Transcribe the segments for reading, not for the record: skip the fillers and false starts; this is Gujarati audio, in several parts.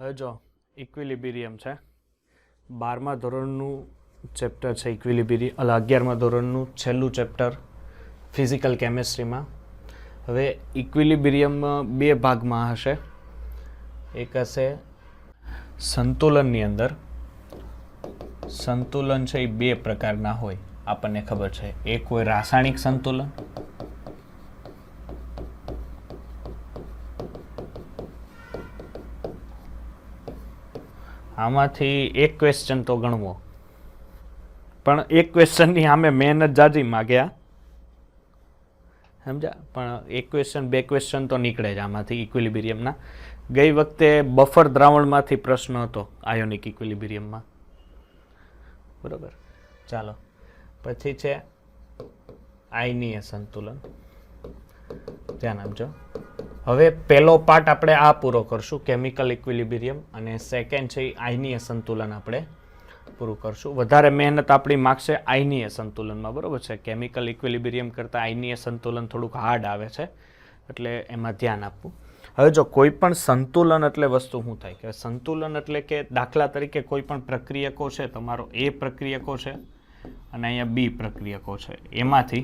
હવે જો ઇક્વિલિબ્રિયમ છે, 12મા ધોરણનું ચેપ્ટર છે ઇક્વિલિબ્રિયમ, 11મા ધોરણનું છેલ્લું ચેપ્ટર ફિઝિકલ કેમેસ્ટ્રીમાં. હવે ઇક્વિલિબ્રિયમ બે ભાગમાં હશે. એક હશે સંતુલનની અંદર. સંતુલન છે એ બે પ્રકારના હોય, આપણને ખબર છે. એક હોય રાસાયણિક સંતુલન, આમાંથી એક ક્વેશ્ચન તો ગણવો, પણ એક ક્વેશ્ચનની સામે મહેનત જાજી માગ્યા, સમજ્યા? પણ એક ક્વેશ્ચન બે ક્વેશ્ચન તો નીકળે જ આમાંથી ઇક્વિલિબ્રિયમના. ગઈ વખતે બફર દ્રાવણમાંથી પ્રશ્ન હતો આયોનિક ઇક્વિલિબ્રિયમમાં, બરોબર. ચાલો, પછી છે આયનીય સંતુલન. ધ્યાન આપજો. હવે પહેલો પાર્ટ આપણે આ પૂરો કરશું, કેમિકલ ઇક્વિલિબ્રિયમ, અને સેકન્ડ છે આયનીય સંતુલન આપણે પૂરું કરશું. વધારે મહેનત આપણી માગશે આયનીય સંતુલનમાં, બરોબર છે. કેમિકલ ઇક્વિલિબ્રિયમ કરતાં આયનીય સંતુલન થોડુંક હાર્ડ આવે છે, એટલે એમાં ધ્યાન આપવું. હવે જો કોઈ પણ સંતુલન એટલે વસ્તુ શું થાય કે સંતુલન એટલે કે દાખલા તરીકે કોઈ પણ પ્રક્રિયકો છે, તમારો એ પ્રક્રિયકો છે અને અહીંયા બી પ્રક્રિયકો છે, એમાંથી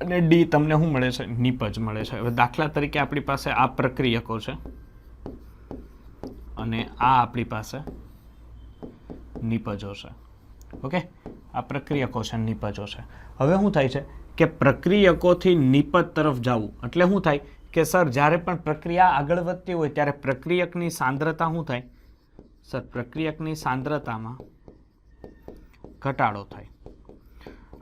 અને ડી તમને શું મળે છે? નિપજ મળે છે. હવે દાખલા તરીકે આપણી પાસે આ પ્રક્રિયકો છે અને આ આપણી પાસે નિપજો છે. ઓકે, આ પ્રક્રિયકો છે, નિપજો છે. હવે શું થાય છે કે પ્રક્રિયકોથી નિપજ તરફ જવું એટલે શું થાય કે સર જ્યારે પણ પ્રક્રિયા આગળ વધતી હોય ત્યારે પ્રક્રિયકની સાંદ્રતા શું થાય? સર પ્રક્રિયકની સાંદ્રતામાં ઘટાડો થાય.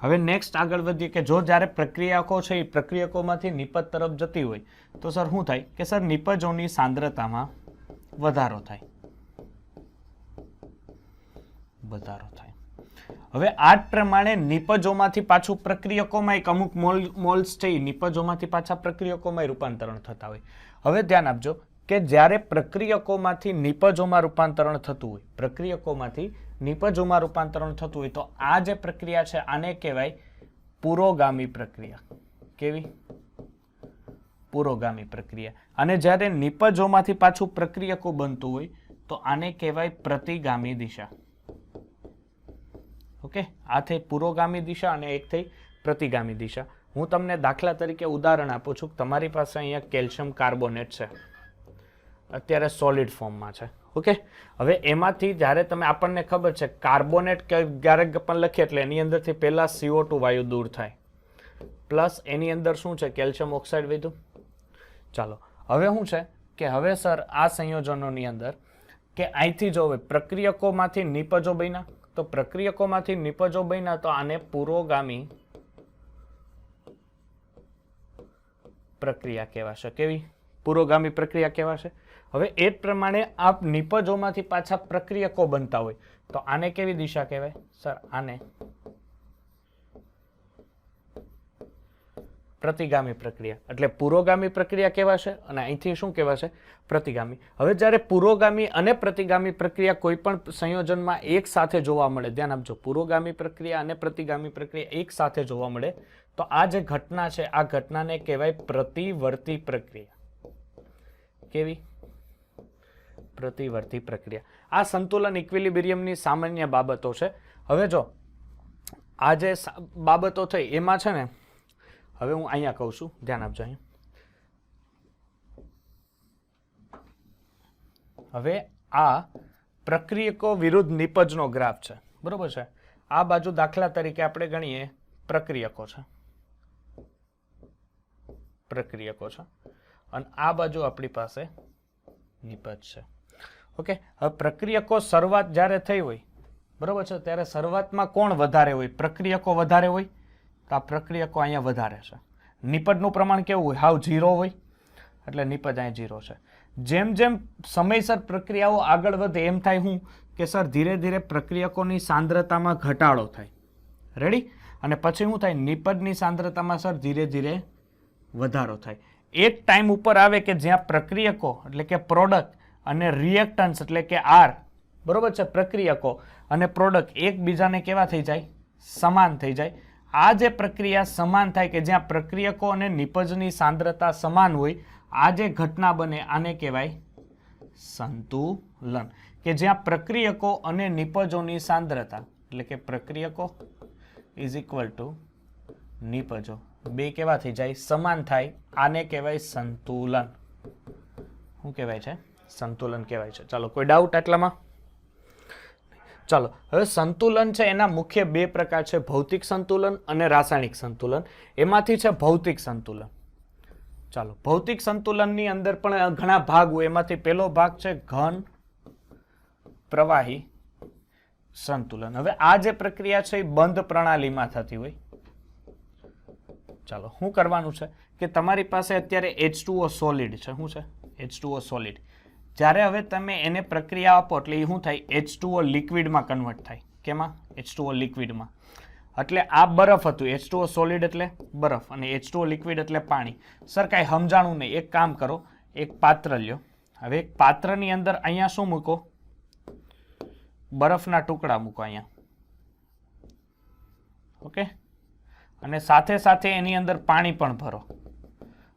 હવે નેક્સ્ટ આગળ વધીએ કે જો જ્યારે પ્રક્રિયકો છે એ પ્રક્રિયકોમાંથી નિપજ તરફ જતી હોય તો સર શું થાય કે સર નિપજોની સાંદ્રતામાં વધારો થાય. હવે આ જ પ્રમાણે નિપજોમાંથી પાછું પ્રક્રિયકોમાં એક અમુક મોલ્સ છે એ નિપજોમાંથી પાછા પ્રક્રિયકોમાં રૂપાંતરણ થતા હોય. હવે ધ્યાન આપજો કે જ્યારે પ્રક્રિયકોમાંથી નિપજોમાં રૂપાંતરણ થતું હોય, પ્રક્રિયકોમાંથી નિપજોમાં રૂપાંતરણ થતું હોય તો આ જે પ્રક્રિયા છે આને કહેવાય પુરોગામી પ્રક્રિયા. કેવી? પુરોગામી પ્રક્રિયા. અને જ્યારે નિપજોમાંથી પાછું પ્રક્રિયકો બનતું હોય તો આને કહેવાય પ્રતિગામી દિશા. ઓકે, આ થઈ પુરોગામી દિશા અને એક થઈ પ્રતિગામી દિશા. હું તમને દાખલા તરીકે ઉદાહરણ આપું છું. તમારી પાસે અહીંયા કેલ્શિયમ કાર્બોનેટ છે, અત્યારે સોલિડ ફોર્મમાં છે. ઓકે, હવે એમાંથી જ્યારે તમે, આપણને ખબર છે કાર્બોનેટ ક્યારેક પણ લખીએ એટલે એની અંદરથી પહેલા CO2 વાયુ દૂર થાય, પ્લસ એની અંદર શું છે? કેલ્શિયમ ઓક્સાઇડ વધ્યું. ચાલો, હવે શું છે કે હવે સર આ સંયોજનોની અંદર કે અહીંથી જો હવે પ્રક્રિયકોમાંથી નિપજો બન્યા, તો પ્રક્રિયકોમાંથી નિપજો બન્યા તો આને પુરોગામી પ્રક્રિયા કહેવાશે. કેવી? પુરોગામી પ્રક્રિયા કહેવાશે. હવે એ જ પ્રમાણે આ નિપજોમાંથી પાછા પ્રક્રિયકો બનતા હોય તો આને કેવી દિશા કહેવાય? સર આને પ્રતિગામી પ્રક્રિયા. એટલે પુરોગામી પ્રક્રિયા કહેવાશે અને અહીંથી શું કહેવાશે? પ્રતિગામી. હવે જ્યારે પુરોગામી અને પ્રતિગામી પ્રક્રિયા કોઈ પણ સંયોજનમાં એક સાથે જોવા મળે, ધ્યાન આપજો, પુરોગામી પ્રક્રિયા અને પ્રતિગામી પ્રક્રિયા એક સાથે જોવા મળે તો આ જે ઘટના છે આ ઘટનાને કહેવાય પ્રતિવર્તી પ્રક્રિયા. કેવી? પ્રતિવર્તી પ્રક્રિયા. આ સંતુલન ઇક્વિલિબ્રિયમની સામાન્ય બાબતો છે. હવે જો આ જે બાબતો થઈ એમાં છે ને, હવે હું અહીંયા કહું છું, ધ્યાન આપજો. હવે આ પ્રક્રિયકો વિરુદ્ધ નિપજનો ગ્રાફ છે, બરોબર છે. આ બાજુ દાખલા તરીકે આપણે ગણીએ પ્રક્રિયકો છે, અને આ બાજુ આપણી પાસે નિપજ છે. ઓકે, હવે પ્રક્રિયકો શરૂઆત જ્યારે થઈ હોય, બરોબર છે, ત્યારે શરૂઆતમાં કોણ વધારે હોય? પ્રક્રિયકો વધારે હોય તો આ પ્રક્રિયકો અહીંયા વધારે છે. નિપજનું પ્રમાણ કેવું હોય? હાવ 0 હોય, એટલે નિપજ અહીંયા 0 છે. જેમ જેમ સમયસર પ્રક્રિયાઓ આગળ વધે એમ થાય શું કે સર ધીરે ધીરે પ્રક્રિયકોની સાંદ્રતામાં ઘટાડો થાય. રેડી? અને પછી શું થાય? નિપજની સાંદ્રતામાં સર ધીરે ધીરે વધારો થાય. એક ટાઈમ ઉપર આવે કે જ્યાં પ્રક્રિયકો એટલે કે પ્રોડક્ટ અને રિએક્ટન્સ એટલે કે આર, બરોબર છે, પ્રક્રિયકો અને પ્રોડક્ટ એકબીજાને કેવા થઈ જાય? સમાન થઈ જાય. આ જે પ્રક્રિયા સમાન થાય કે જ્યાં પ્રક્રિયકો અને નિપજની સાંદ્રતા સમાન હોય, આ જે ઘટના બને આને કહેવાય સંતુલન, કે જ્યાં પ્રક્રિયકો અને નિપજોની સાંદ્રતા એટલે કે પ્રક્રિયકો ઇઝ ઇક્વલ ટુ નિપજો બે કેવા થઈ જાય? સમાન થાય. આને કહેવાય સંતુલન. શું કહેવાય છે? સંતુલન કહેવાય છે. ચાલો, કોઈ ડાઉટ આટલામાં? ચાલો, હવે સંતુલન છે એના મુખ્ય બે પ્રકાર છે, ભૌતિક સંતુલન અને રાસાયણિક સંતુલન. એમાંથી છે ભૌતિક સંતુલન. ચાલો, ભૌતિક સંતુલનની અંદર પણ ઘણા ભાગ હોય. એમાંથી પહેલો ભાગ છે ઘન પ્રવાહી સંતુલન. હવે આ જે પ્રક્રિયા છે એ બંધ પ્રણાલીમાં થતી હોય. ચાલો, શું કરવાનું છે કે તમારી પાસે અત્યારે H2O સોલિડ છે. શું છે? H2O solid. જ્યારે હવે તમે એને પ્રક્રિયા આપો એટલે એ શું થાય? H2O લિક્વિડમાં કન્વર્ટ થાય. કેમાં? H2O લિક્વિડમાં. એટલે આ બરફ હતું. H2O સોલિડ એટલે બરફ અને H2O લિક્વિડ એટલે પાણી. સર કાંઈ સમજાણું નહીં. એક કામ કરો, એક પાત્ર લ્યો. હવે એક પાત્રની અંદર અહીંયા શું મૂકો? બરફના ટુકડા મૂકો અહીંયા. ઓકે, અને સાથે સાથે એની અંદર પાણી પણ ભરો.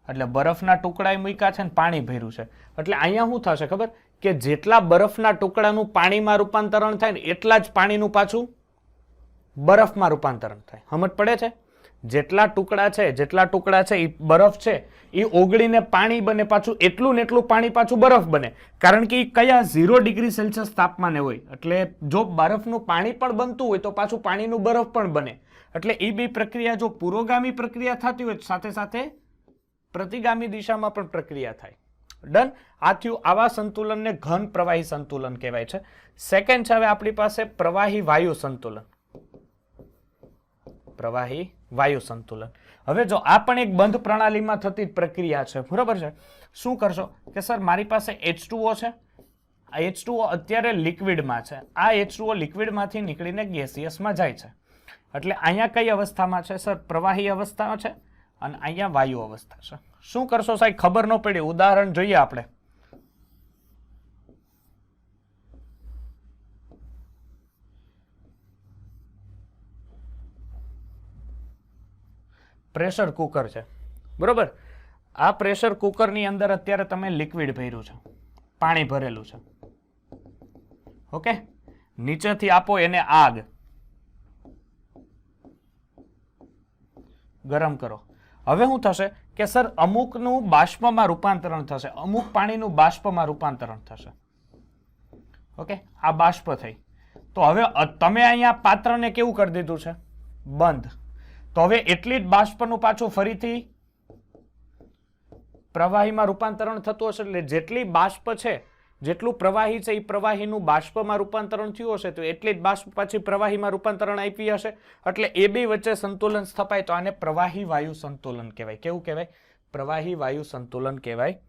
એટલે બરફના ટુકડા મૂક્યા છે ને પાણી ભર્યું છે. એટલે અહીંયા શું થશે ખબર? કે જેટલા બરફના ટુકડાનું પાણીમાં રૂપાંતરણ થાય ને એટલા જ પાણીનું પાછું બરફમાં રૂપાંતરણ થાય. સમજ પડે છે? જેટલા ટુકડા છે એ બરફ છે એ ઓગળીને પાણી બને, પાછું એટલું ને એટલું પાણી પાછું બરફ બને. કારણ કે એ કયા 0 ડિગ્રી સેલ્સિયસ તાપમાને હોય. એટલે જો બરફનું પાણી પણ બનતું હોય તો પાછું પાણીનું બરફ પણ બને. એટલે એ બે પ્રક્રિયા જો પુરોગામી પ્રક્રિયા થતી હોય સાથે સાથે પ્રતિગામી દિશામાં પણ પ્રક્રિયા થાય. ડન. આ થયું. આવા સંતુલનને ઘન પ્રવાહી સંતુલન કહેવાય છે. સેકન્ડ છે હવે આપણી પાસે પ્રવાહી વાયુ સંતુલન. પ્રવાહી વાયુ સંતુલન. હવે જો આ પણ એક બંધ પ્રણાલીમાં થતી પ્રક્રિયા છે. બરોબર છે? શું કરશો કે સર મારી પાસે H2O છે. આ H2O અત્યારે લિક્વિડમાં છે. આ H2O લિક્વિડમાંથી નીકળીને ગેસિયસમાં જાય છે. એટલે અહીંયા કઈ અવસ્થામાં છે? સર પ્રવાહી અવસ્થા છે અને અહીંયા વાયુ અવસ્થા છે. શું કરશો સાહેબ? ખબર ન પડી. ઉદાહરણ જોઈએ આપણે. પ્રેશર કુકર છે. બરોબર? આ પ્રેશર કુકરની અંદર અત્યારે તમે લિક્વિડ ભર્યું છે, પાણી ભરેલું છે. ઓકે, નીચેથી આપો એને આગ, ગરમ કરો. હવે શું થશે કે સર અમુકનું બાષ્પમાં રૂપાંતરણ થશે, અમુક પાણીનું બાષ્પમાં રૂપાંતરણ થશે. ઓકે, આ બાષ્પ થઈ. તો હવે તમે અહીંયા પાત્રને કેવું કરી દીધું છે? બંધ. તો હવે એટલી જ બાષ્પનું પાછું ફરીથી પ્રવાહીમાં રૂપાંતરણ થતું હશે. એટલે જેટલી બાષ્પ છે, જેટલું પ્રવાહી છે એ પ્રવાહીનું બાષ્પમાં રૂપાંતરણ થયું હશે તો એટલી જ બાષ્પ પછી પ્રવાહીમાં રૂપાંતરણ આપી હશે. એટલે એ બે વચ્ચે સંતુલન સ્થપાય તો આને પ્રવાહી વાયુ સંતુલન કહેવાય. કેવું કહેવાય? પ્રવાહી વાયુ સંતુલન કહેવાય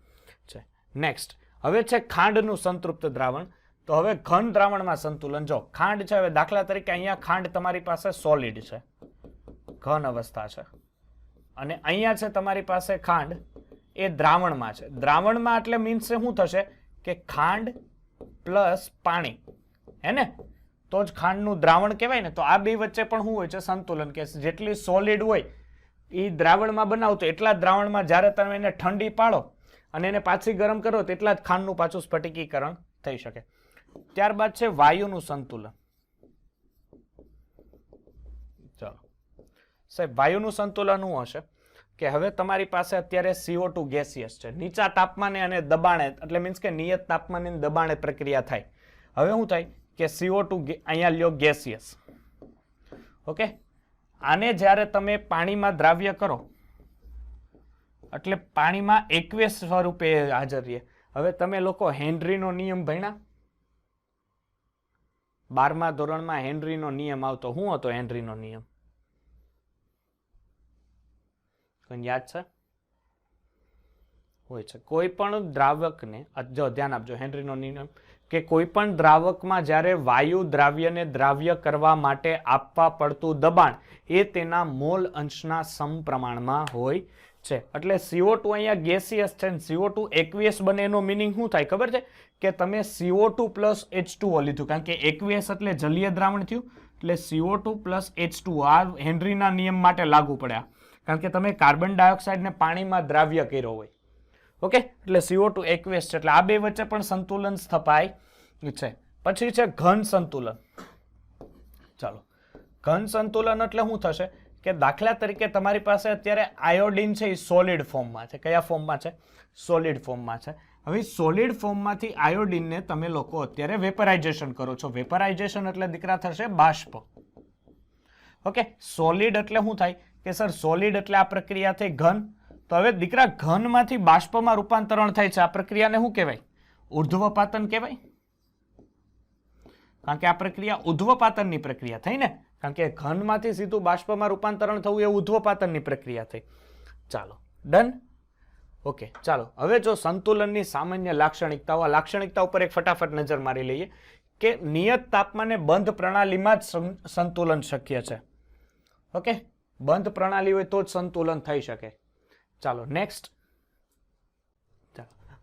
છે. નેક્સ્ટ હવે છે ખાંડનું સંતૃપ્ત દ્રાવણ. તો હવે ઘન દ્રાવણમાં સંતુલન. જો ખાંડ છે, હવે દાખલા તરીકે અહીંયા ખાંડ તમારી પાસે સોલિડ છે, ઘન અવસ્થા છે, અને અહીંયા છે તમારી પાસે ખાંડ એ દ્રાવણમાં છે. દ્રાવણમાં એટલે મીન્સ શું થશે કે ખાંડ પ્લસ પાણી, હે ને? તો જ ખાંડનું દ્રાવણ કહેવાય ને. તો આ બે વચ્ચે પણ શું હોય છે? સંતુલન. કે જેટલી સોલિડ હોય એ દ્રાવણમાં બનાવો તો એટલા જ દ્રાવણમાં જ્યારે તમે એને ઠંડી પાડો અને એને પાછી ગરમ કરો તો એટલા જ ખાંડનું પાછું સ્ફટિકીકરણ થઈ શકે. ત્યારબાદ છે વાયુનું સંતુલન. ચાલો સાહેબ, વાયુનું સંતુલન શું હશે કે હવે તમારી પાસે અત્યારે CO2 ગેસિયસ છે, નીચા તાપમાને અને દબાણે, એટલે મીન્સ કે નિયત તાપમાને અને દબાણે પ્રક્રિયા થાય. હવે શું થાય કે CO2 અહીંયા લ્યો ગેસિયસ. ઓકે, આને જ્યારે તમે પાણીમાં દ્રાવ્ય કરો એટલે પાણીમાં એકવેસ સ્વરૂપે હાજર રહે. હવે તમે લોકો હેનરીનો નિયમ ભણ્યા? 12મા ધોરણમાં હેનરીનો નિયમ આવતો. શું હતો હેનરીનો નિયમ? કોઈ યાદ છે? હોય છે. કોઈ પણ દ્રાવકને, જો ધ્યાન આપજો, હેનરીનો નિયમ કે કોઈ પણ દ્રાવકમાં જ્યારે વાયુ દ્રાવ્યને દ્રાવ્ય કરવા માટે આપવા પડતું દબાણ એ તેના મોલ અંશના સમપ્રમાણમાં હોય છે. એટલે CO2 અહીંયા ગેસિયસ છે ને CO2 એકવીએસ બને એનો મિનિંગ શું થાય ખબર છે? કે તમે CO2 પ્લસ H2O લીધું, કારણ કે એકવીએસ એટલે જલીય દ્રાવણ થયું. એટલે CO2 પ્લસ H2O આ હેનરીના નિયમ માટે લાગુ પડ્યા, કારણ કે તમે કાર્બન ડાયોક્સાઇડને પાણીમાં દ્રાવ્ય કર્યો હોય. ઓકે, એટલે CO2 એક્વેસ છે, એટલે આ બે વચ્ચે પણ સંતુલન સ્થપાય છે. પછી છે ઘન સંતુલન. ચાલો, ઘન સંતુલન એટલે શું થશે કે દાખલા તરીકે તમારી પાસે અત્યારે આયોડિન છે એ સોલિડ ફોર્મમાં છે. કયા ફોર્મમાં છે? સોલિડ ફોર્મમાં છે. હવે સોલિડ ફોર્મમાંથી આયોડિનને તમે લોકો અત્યારે વેપરાઇઝેશન કરો છો. વેપરાઇઝેશન એટલે દીકરા થશે બાષ્પ. ઓકે, સોલિડ એટલે શું થાય કે સર સોલિડ એટલે આ પ્રક્રિયા થઈ ઘન. તો હવે દીકરા ઘનમાંથી બાષ્પમાં રૂપાંતરણ થાય છે. આ પ્રક્રિયાને શું કહેવાય? ઉર્ધ્વપાતન કહેવાય. કારણ કે આ પ્રક્રિયા ઉર્ધ્વપાતનની પ્રક્રિયા થઈ ને, કારણ કે ઘનમાંથી સીધું બાષ્પમાં રૂપાંતરણ થવું એ ઉર્ધ્વપાતનની પ્રક્રિયા થઈ. ચાલો, ડન. ઓકે, ચાલો હવે જો સંતુલનની સામાન્ય લાક્ષણિકતાઓ, આ લાક્ષણિકતા ઉપર એક ફટાફટ નજર મારી લઈએ કે નિયત તાપમાને બંધ પ્રણાલીમાં જ સંતુલન શક્ય છે. ઓકે, બંધ પ્રણાલી હોય તો જ સંતુલન થઈ શકે. ચાલો નેક્સ્ટ.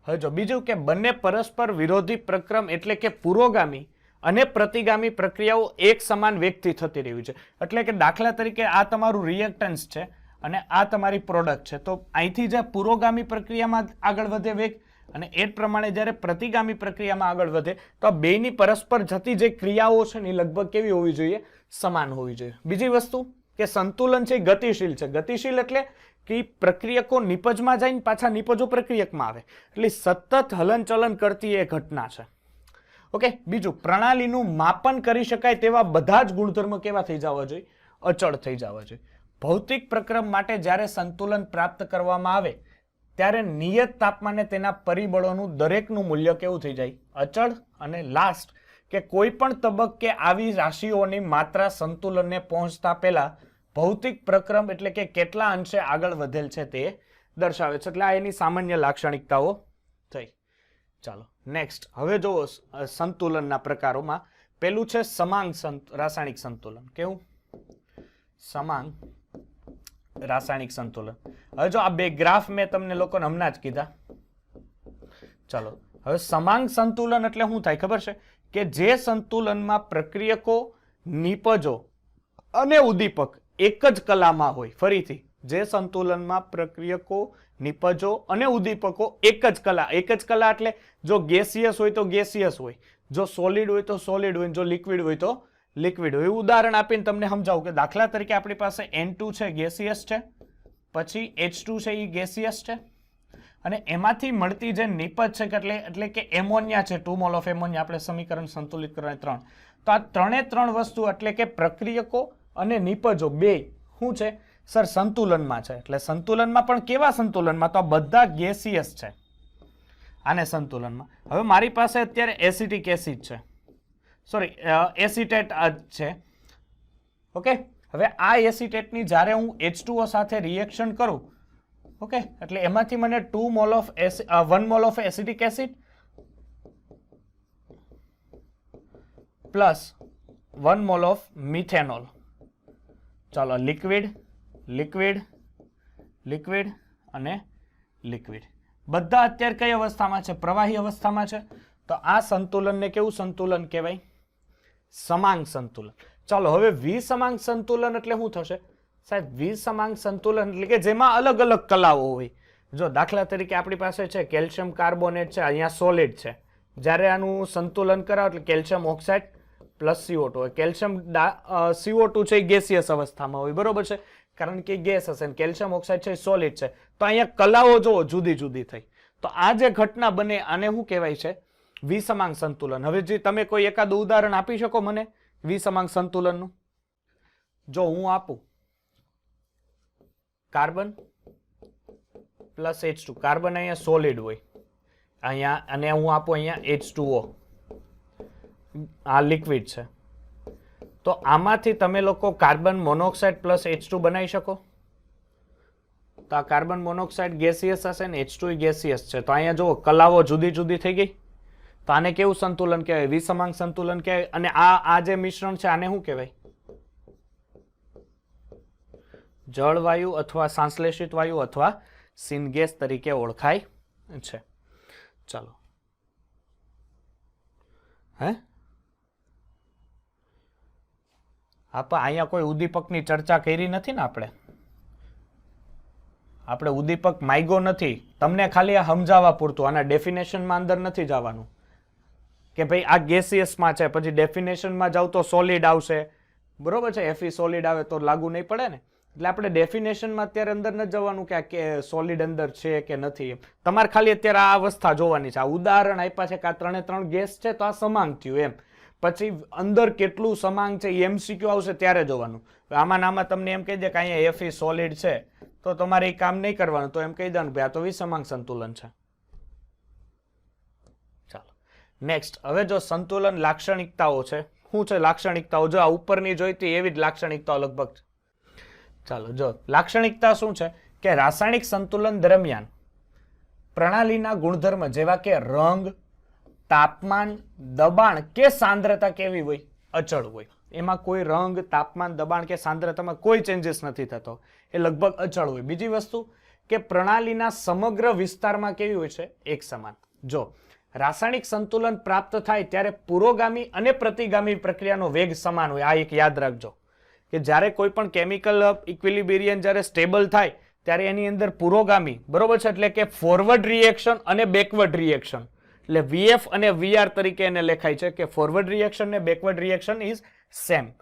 હવે જો બીજું કે બંને પરસ્પર વિરોધી પ્રક્રમ એટલે કે પુરોગામી અને પ્રતિગામી પ્રક્રિયાઓ એક સમાન વેગથી થતી રહી છે. એટલે કે દાખલા તરીકે આ તમારું રિએક્ટન્સ છે અને આ તમારી પ્રોડક્ટ છે, તો અહીંથી જે પુરોગામી પ્રક્રિયામાં આગળ વધે વેગ અને એ જ પ્રમાણે જ્યારે પ્રતિગામી પ્રક્રિયામાં આગળ વધે તો આ બેની પરસ્પર જતી જે ક્રિયાઓ છે ને એ લગભગ કેવી હોવી જોઈએ? સમાન હોવી જોઈએ. બીજી વસ્તુ કે સંતુલન છે એ ગતિશીલ છે. ગતિશીલ એટલે કે પ્રક્રિયકો નિપજમાં જઈને પાછા નિપજો પ્રક્રિયકમાં આવે, એટલે સતત હલનચલન કરતી એ ઘટના છે. ઓકે, બીજું પ્રણાલીનું માપન કરી શકાય તેવા બધા જ ગુણધર્મ કેવા થઈ જવા જોઈએ? અચળ થઈ જવા જોઈએ. ભૌતિક પ્રક્રમ માટે જ્યારે સંતુલન પ્રાપ્ત કરવામાં આવે ત્યારે નિયત તાપમાને તેના પરિબળોનું દરેકનું મૂલ્ય કેવું થઈ જાય? અચળ. અને લાસ્ટ કે કોઈ પણ તબક્કે આવી રાશિઓની માત્રા સંતુલનને પહોંચતા પહેલા ભૌતિક પ્રક્રમ એટલે કે કેટલા અંશે આગળ વધેલ છે તે દર્શાવે છે. એટલે આ એની સામાન્ય લાક્ષણિકતાઓ થઈ. ચાલો નેક્સ્ટ. હવે જો સંતુલનના પ્રકારોમાં પેલું છે સમાંગ રાસાયણિક સંતુલન. કેવું? સમાંગ રાસાયણિક સંતુલન. હવે જો આ બે ગ્રાફ મેં તમને લોકોને હમણાં જ કીધા. ચાલો, હવે સમાંગ સંતુલન એટલે શું થાય ખબર છે? કે જે સંતુલનમાં પ્રક્રિયકો, નિપજો અને ઉદ્દીપક એક જ કલામાં હોય. ફરીથી, જે સંતુલનમાં પ્રક્રિયકો, નિપજો અને ઉદ્દીપકો એક જ કલા. એક જ કલા એટલે જો ગેસિયસ હોય તો ગેસિયસ હોય, જો સોલિડ હોય તો સોલિડ હોય, જો લિક્વિડ હોય તો લિક્વિડ હોય. ઉદાહરણ આપીને તમને સમજાવું કે દાખલા તરીકે આપણી પાસે N2 છે ગેસિયસ છે, પછી H2 છે એ ગેસિયસ છે, અને એમાંથી મળતી જે નિપજ છે એટલે કે એમોનિયા છે, 2 મોલ ઓફ એમોનિયા, આપણે સમીકરણ સંતુલિત કરવાના 3. તો આ ત્રણ વસ્તુ એટલે કે પ્રક્રિયકો અને નિપજો બે શું છે સર? સંતુલનમાં છે. એટલે સંતુલનમાં પણ કેવા સંતુલનમાં? તો આ બધા ગેસિયસ છે આને સંતુલનમાં. હવે મારી પાસે અત્યારે એસિટિક એસિડ છે, સોરી એસિટેટ છે. ઓકે, હવે આ એસિટેટની જ્યારે હું H2O સાથે રિએક્શન કરું, ઓકે, એટલે એમાંથી મને 1 mall of acetic acid plus 1 mall of methanol. ચાલો, લિક્વિડ લિક્વિડ લિક્વિડ અને લિક્વિડ બધા અત્યારે કઈ અવસ્થામાં છે? પ્રવાહી અવસ્થામાં છે. તો આ સંતુલનને કેવું સંતુલન કહેવાય? સમાંગ સંતુલન. ચાલો, હવે વિસમાંગ સંતુલન એટલે શું થશે સાહેબ? વિસમાંગ સંતુલન એટલે કે જેમાં અલગ અલગ કલાઓ હોય. જો દાખલા તરીકે આપણી પાસે છે કેલ્શિયમ કાર્બોનેટ છે, અહીંયા સોલિડ છે. જ્યારે આનું સંતુલન કરાવો એટલે કેલ્શિયમ ઓક્સાઇડ પ્લસ CO2 હોય. કેલ્શિયમ CO2 છે એ ગેસિયસ અવસ્થામાં હોય, બરોબર છે, કારણ કે ગેસ હશે. કેલ્શિયમ ઓક્સાઇડ છે એ સોલિડ છે. તો અહીંયા કલાઓ જો જુદી જુદી થઈ. તો આ જે ઘટના બને આને શું કહેવાય છે? વિસમાંગ સંતુલન. હવે જે તમે કોઈ એકાદું ઉદાહરણ આપી શકો મને વિસમાંગ સંતુલનનું? જો હું આપું કાર્બન પ્લસ H2, કાર્બન અહીંયા સોલિડ હોય અહીંયા, અને હું આપું અહીંયા H2O, આ લિક્વિડ છે. તો આમાંથી તમે લોકો કાર્બન મોનોક્સાઇડ પ્લસ H2 બનાવી શકો? તો આ કાર્બન મોનોક્સાઇડ ગેસિયસ હશે ને H2 ગેસિયસ છે. તો અહીંયા જુઓ કલાઓ જુદી જુદી થઈ ગઈ. તો આને કેવું સંતુલન કહેવાય? વિસમાંગ સંતુલન કહેવાય. અને આ જે મિશ્રણ છે આને શું કહેવાય? જળવાયુ અથવા સંશ્લેષિત વાયુ અથવા સિનગેસ તરીકે ઓળખાય છે. ચાલો, અહીંયા કોઈ ઉદ્દીપકની ચર્ચા કરી નથી ને આપણે? આપણે ઉદ્દીપક માંગ્યો નથી, તમને ખાલી આ સમજાવવા પૂરતું, આના ડેફિનેશનમાં અંદર નથી જવાનું કે ભાઈ આ ગેસિયસમાં છે, પછી ડેફિનેશનમાં જાવ તો સોલિડ આવશે, બરોબર છે, Fe સોલિડ આવે તો લાગુ નહીં પડે ને. એટલે આપણે ડેફિનેશનમાં અત્યારે અંદર ન જવાનું કે આ સોલિડ અંદર છે કે નથી. તમારે ખાલી અત્યારે આ અવસ્થા જોવાની છે. આ ઉદાહરણ આપ્યા છે કે આ 3 ગેસ છે તો આ સમાંગ થયું એમ. પછી અંદર કેટલું સમાંગ છે એ MCQ આવશે ત્યારે જોવાનું. આમાં તમને એમ કહી દે કે અહીંયા Fe સોલિડ છે તો તમારે એ કામ નહીં કરવાનું, તો એમ કહી દેવાનું ભાઈ આ તો વિસમાંગ સંતુલન છે. ચાલો નેક્સ્ટ. હવે જો સંતુલન લાક્ષણિકતાઓ છે, શું છે લાક્ષણિકતાઓ? જો આ ઉપરની જોઈતી એવી જ લાક્ષણિકતાઓ લગભગ છે. ચાલો જો લાક્ષણિકતા શું છે કે રાસાયણિક સંતુલન દરમિયાન પ્રણાલીના ગુણધર્મ જેવા કે રંગ, તાપમાન, દબાણ કે સાંદ્રતા કેવી હોય? અચળ હોય. એમાં કોઈ રંગ, તાપમાન, દબાણ કે સાંદ્રતામાં કોઈ ચેન્જીસ નથી થતો, એ લગભગ અચળ હોય. બીજી વસ્તુ કે પ્રણાલીના સમગ્ર વિસ્તારમાં કેવી હોય છે? એક સમાન. જો રાસાયણિક સંતુલન પ્રાપ્ત થાય ત્યારે પુરોગામી અને પ્રતિગામી પ્રક્રિયાનો વેગ સમાન હોય. આ એક યાદ રાખજો કે જ્યારે કોઈ પણ કેમિકલ ઇક્વિલિબ્રિયમ જ્યારે સ્ટેબલ થાય ત્યારે એની અંદર પુરોગામી, બરોબર છે, એટલે કે ફોરવર્ડ રિએક્શન અને બેકવર્ડ રિએક્શન, એટલે VF અને VR તરીકે એને લખાય છે કે ફોરવર્ડ રિએક્શન અને બેકવર્ડ રિએક્શન ઇઝ સેમ.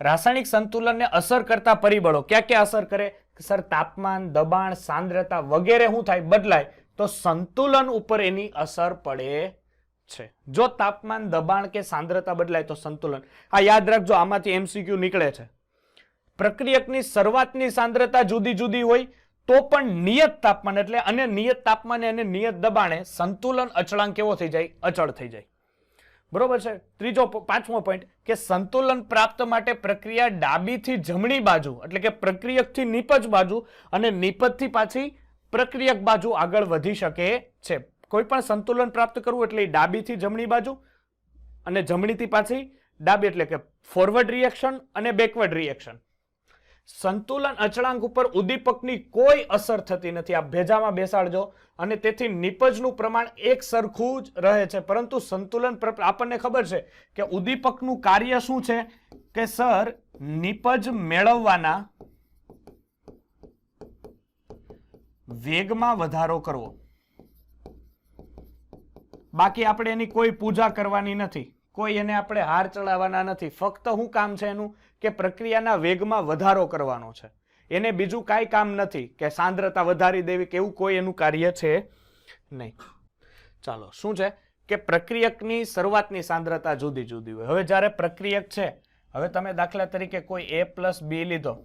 રાસાયણિક સંતુલનને અસર કરતા પરિબળો ક્યાં ક્યાં અસર કરે? સર તાપમાન, દબાણ, સાંદ્રતા વગેરે શું થાય? બદલાય તો સંતુલન ઉપર એની અસર પડે છે. જો તાપમાન, દબાણ કે સાંદ્રતા બદલાય તો સંતુલન. આ યાદ રાખજો, આમાંથી MCQ નીકળે છે. પ્રક્રિયકની શરૂઆતની સાંદ્રતા જુદી જુદી હોય તો પણ નિયત તાપમાન એટલે અને નિયત તાપમાને અને નિયત દબાણે સંતુલન અચળાંક કેવો થઈ જાય? અચળ થઈ જાય. બરોબર છે. પાંચમો પોઈન્ટ કે સંતુલન પ્રાપ્ત માટે પ્રક્રિયા ડાબીથી જમણી બાજુ એટલે કે પ્રક્રિયકથી નિપજ બાજુ અને નિપજથી પાછી પ્રક્રિયક બાજુ આગળ વધી શકે છે. કોઈ પણ સંતુલન પ્રાપ્ત કરવું એટલે ડાબીથી જમણી બાજુ અને જમણીથી પાછી ડાબી એટલે કે ફોરવર્ડ રિએક્શન અને બેકવર્ડ રિએક્શન. સંતુલન અચળાંક ઉપર ઉદ્દીપકની કોઈ અસર થતી નથી. આ ભેજામાં બેસાડજો અને તેથી નિપજનું પ્રમાણ એક સરખું જ રહે છે. પરંતુ સંતુલન આપણને ખબર છે કે ઉદ્દીપકનું કાર્ય શું છે કે સર નિપજ મેળવવાના વેગમાં વધારો કરવો. બાકી આપણે એની કોઈ પૂજા કરવાની નથી, કોઈ એને આપણે હાર ચડાવવાના નથી. ફક્ત શું કામ છે એનું કે પ્રક્રિયાના વેગમાં વધારો કરવાનો છે. એને બીજું કાંઈ કામ નથી કે સાંદ્રતા વધારી દેવી કે એવું કોઈ એનું કાર્ય છે નહીં. ચાલો શું છે કે પ્રક્રિયકની શરૂઆતની સાંદ્રતા જુદી જુદી હોય. હવે જ્યારે પ્રક્રિયક છે, હવે તમે દાખલા તરીકે કોઈ A+B લીધો,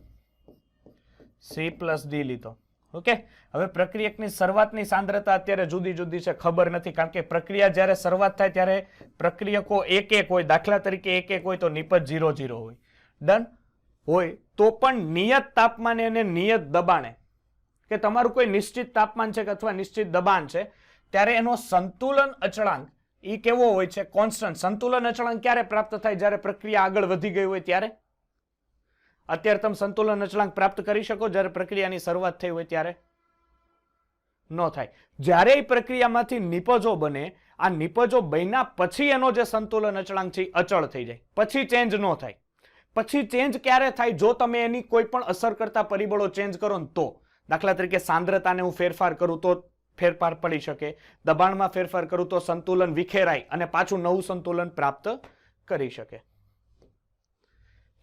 C+D લીધો, ઓકે. હવે પ્રક્રિયકની શરૂઆતની સાંદ્રતા અત્યારે જુદી જુદી છે, ખબર નથી, કારણ કે પ્રક્રિયા જ્યારે શરૂઆત થાય ત્યારે પ્રક્રિયકો એક એક હોય. દાખલા તરીકે એક એક હોય તો નિપજ 0 0 હોય. ડન હોય તો પણ નિયત તાપમાને અને નિયત દબાણે કે તમારું કોઈ નિશ્ચિત તાપમાન છે કે અથવા નિશ્ચિત દબાણ છે ત્યારે એનો સંતુલન અચળાંક એ કેવો હોય છે? કોન્સ્ટન્ટ. સંતુલન અચળાંક ક્યારે પ્રાપ્ત થાય? જ્યારે પ્રક્રિયા આગળ વધી ગઈ હોય ત્યારે. અત્યારે તમે સંતુલન અચળાંક પ્રાપ્ત કરી શકો જ્યારે પ્રક્રિયાની શરૂઆત થઈ હોય ત્યારે? ન થાય. જ્યારે એ પ્રક્રિયામાંથી નિપજો બને, આ નિપજો બન્યા પછી એનો જે સંતુલન અચળાંક છે અચળ થઈ જાય, પછી ચેન્જ ન થાય. પછી ચેન્જ ક્યારે થાય? જો તમે એની કોઈ પણ અસર કરતા પરિબળો ચેન્જ કરો ને તો. દાખલા તરીકે સાંદ્રતાને હું ફેરફાર કરું તો ફેરફાર પડી શકે, દબાણમાં ફેરફાર કરું તો સંતુલન વિખેરાય અને પાછું નવું સંતુલન પ્રાપ્ત કરી શકે.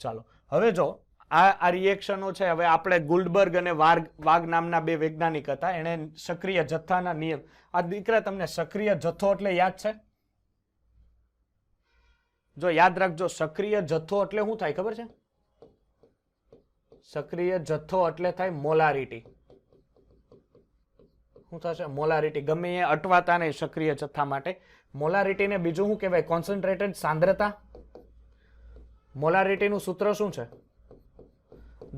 ચાલો હવે જો આ રિએક્શનો છે. હવે આપણે ગુલ્ડબર્ગ અને વાગ નામના બે વૈજ્ઞાનિક હતા, એણે સક્રિય જથ્થાના નિયમ. આ દીકરા તમને સક્રિય જથ્થો એટલે યાદ છે? જો યાદ રાખજો, સક્રિય જથ્થો એટલે શું થાય ખબર છે? સક્રિય જથ્થો એટલે થાય મોલારિટી. શું થશે? મોલારિટી. ગમે એ અટવાતા નહીં સક્રિય જથ્થા માટે. મોલારિટીને બીજું શું કહેવાય? કોન્સન્ટ્રેટેડ સાંદ્રતા. મોલારિટીનું સૂત્ર શું છે?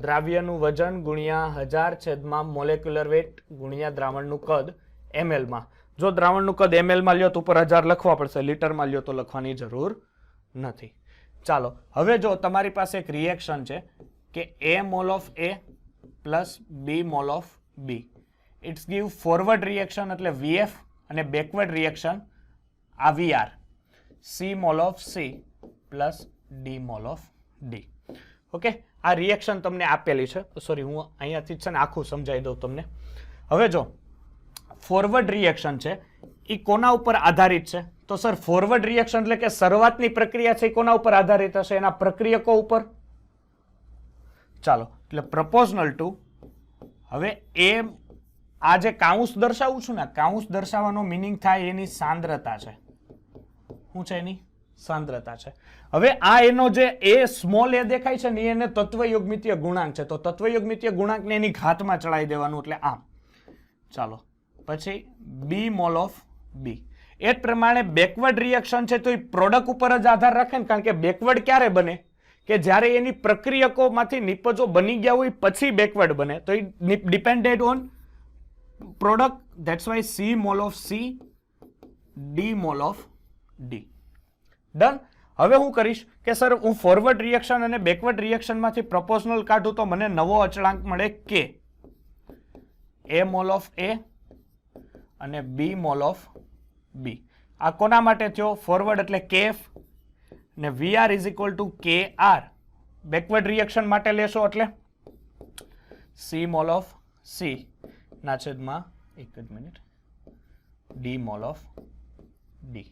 દ્રાવ્યનું વજન ગુણ્યા 1000 છેદમાં મોલેક્યુલર વેટ ગુણ્યા દ્રાવણનું કદ ml માં. જો દ્રાવણનું કદ ml માં લ્યો તો ઉપર 1000 લખવા પડશે, લીટરમાં લ્યો તો લખવાની જરૂર નથી. ચાલો હવે જો તમારી પાસે એક રિએક્શન છે કે A mol of A plus B mol of B. It's give forward reaction એટલે VF અને બેકવર્ડ રિએક્શન આ VR. C mol of C plus D mol of D. Okay. આ રિએક્શન તમને આપેલી છે. સોરી, હું અહીંયાથી છે ને આખું સમજાવી દઉં તમને. હવે જો ફોરવર્ડ રિએક્શન છે એ કોના ઉપર આધારિત છે? તો સર ફોરવર્ડ રિએક્શન એટલે કે શરૂઆતની પ્રક્રિયા છે એ કોના ઉપર આધારિત હશે? એના પ્રક્રિયકો ઉપર. ચાલો, એટલે પ્રપોઝનલ ટુ, હવે એ આ જે કાઉન્સ દર્શાવું છું ને, કાઉન્સ દર્શાવવાનો મિનિંગ થાય એની સાંદ્રતા છે. શું છે? એની સાંદ્રતા છે. હવે આ એનો જે એ સ્મોલ એ દેખાય છે ને એને તત્વયોગમિતીય ગુણાંક છે. તો તત્વયોગમિતીય ગુણાંકને એની ઘાતમાં ચડાવી દેવાનું, એટલે આમ. ચાલો, પછી બી મોલ ઓફ બી. એ જ પ્રમાણે બેકવર્ડ રિએક્શન છે તો એ પ્રોડક્ટ ઉપર જ આધાર રાખે ને, કારણ કે બેકવર્ડ ક્યારે બને? કે જ્યારે એની પ્રક્રિયકોમાંથી નિપજો બની ગયા હોય પછી બેકવર્ડ બને. તો એ depended on product. That's why C mole of C, D mole of D. Done. હવે હું કરીશ કે સર હું ફોરવર્ડ રિએક્શન અને બેકવર્ડ રિએક્શનમાંથી પ્રપોઝનલ કાઢું તો મને નવો અચળાંક મળે કે એ મોલ ઓફ એ અને બી મોલ ઓફ બી. આ કોના માટે થયો? ફોરવર્ડ એટલે કેએફ ને VR is equal to K R. Backward reaction માટે લેશો એટલે સી મોલ ઓફ સી ના છેદમાં, એક જ minute, D mole of D.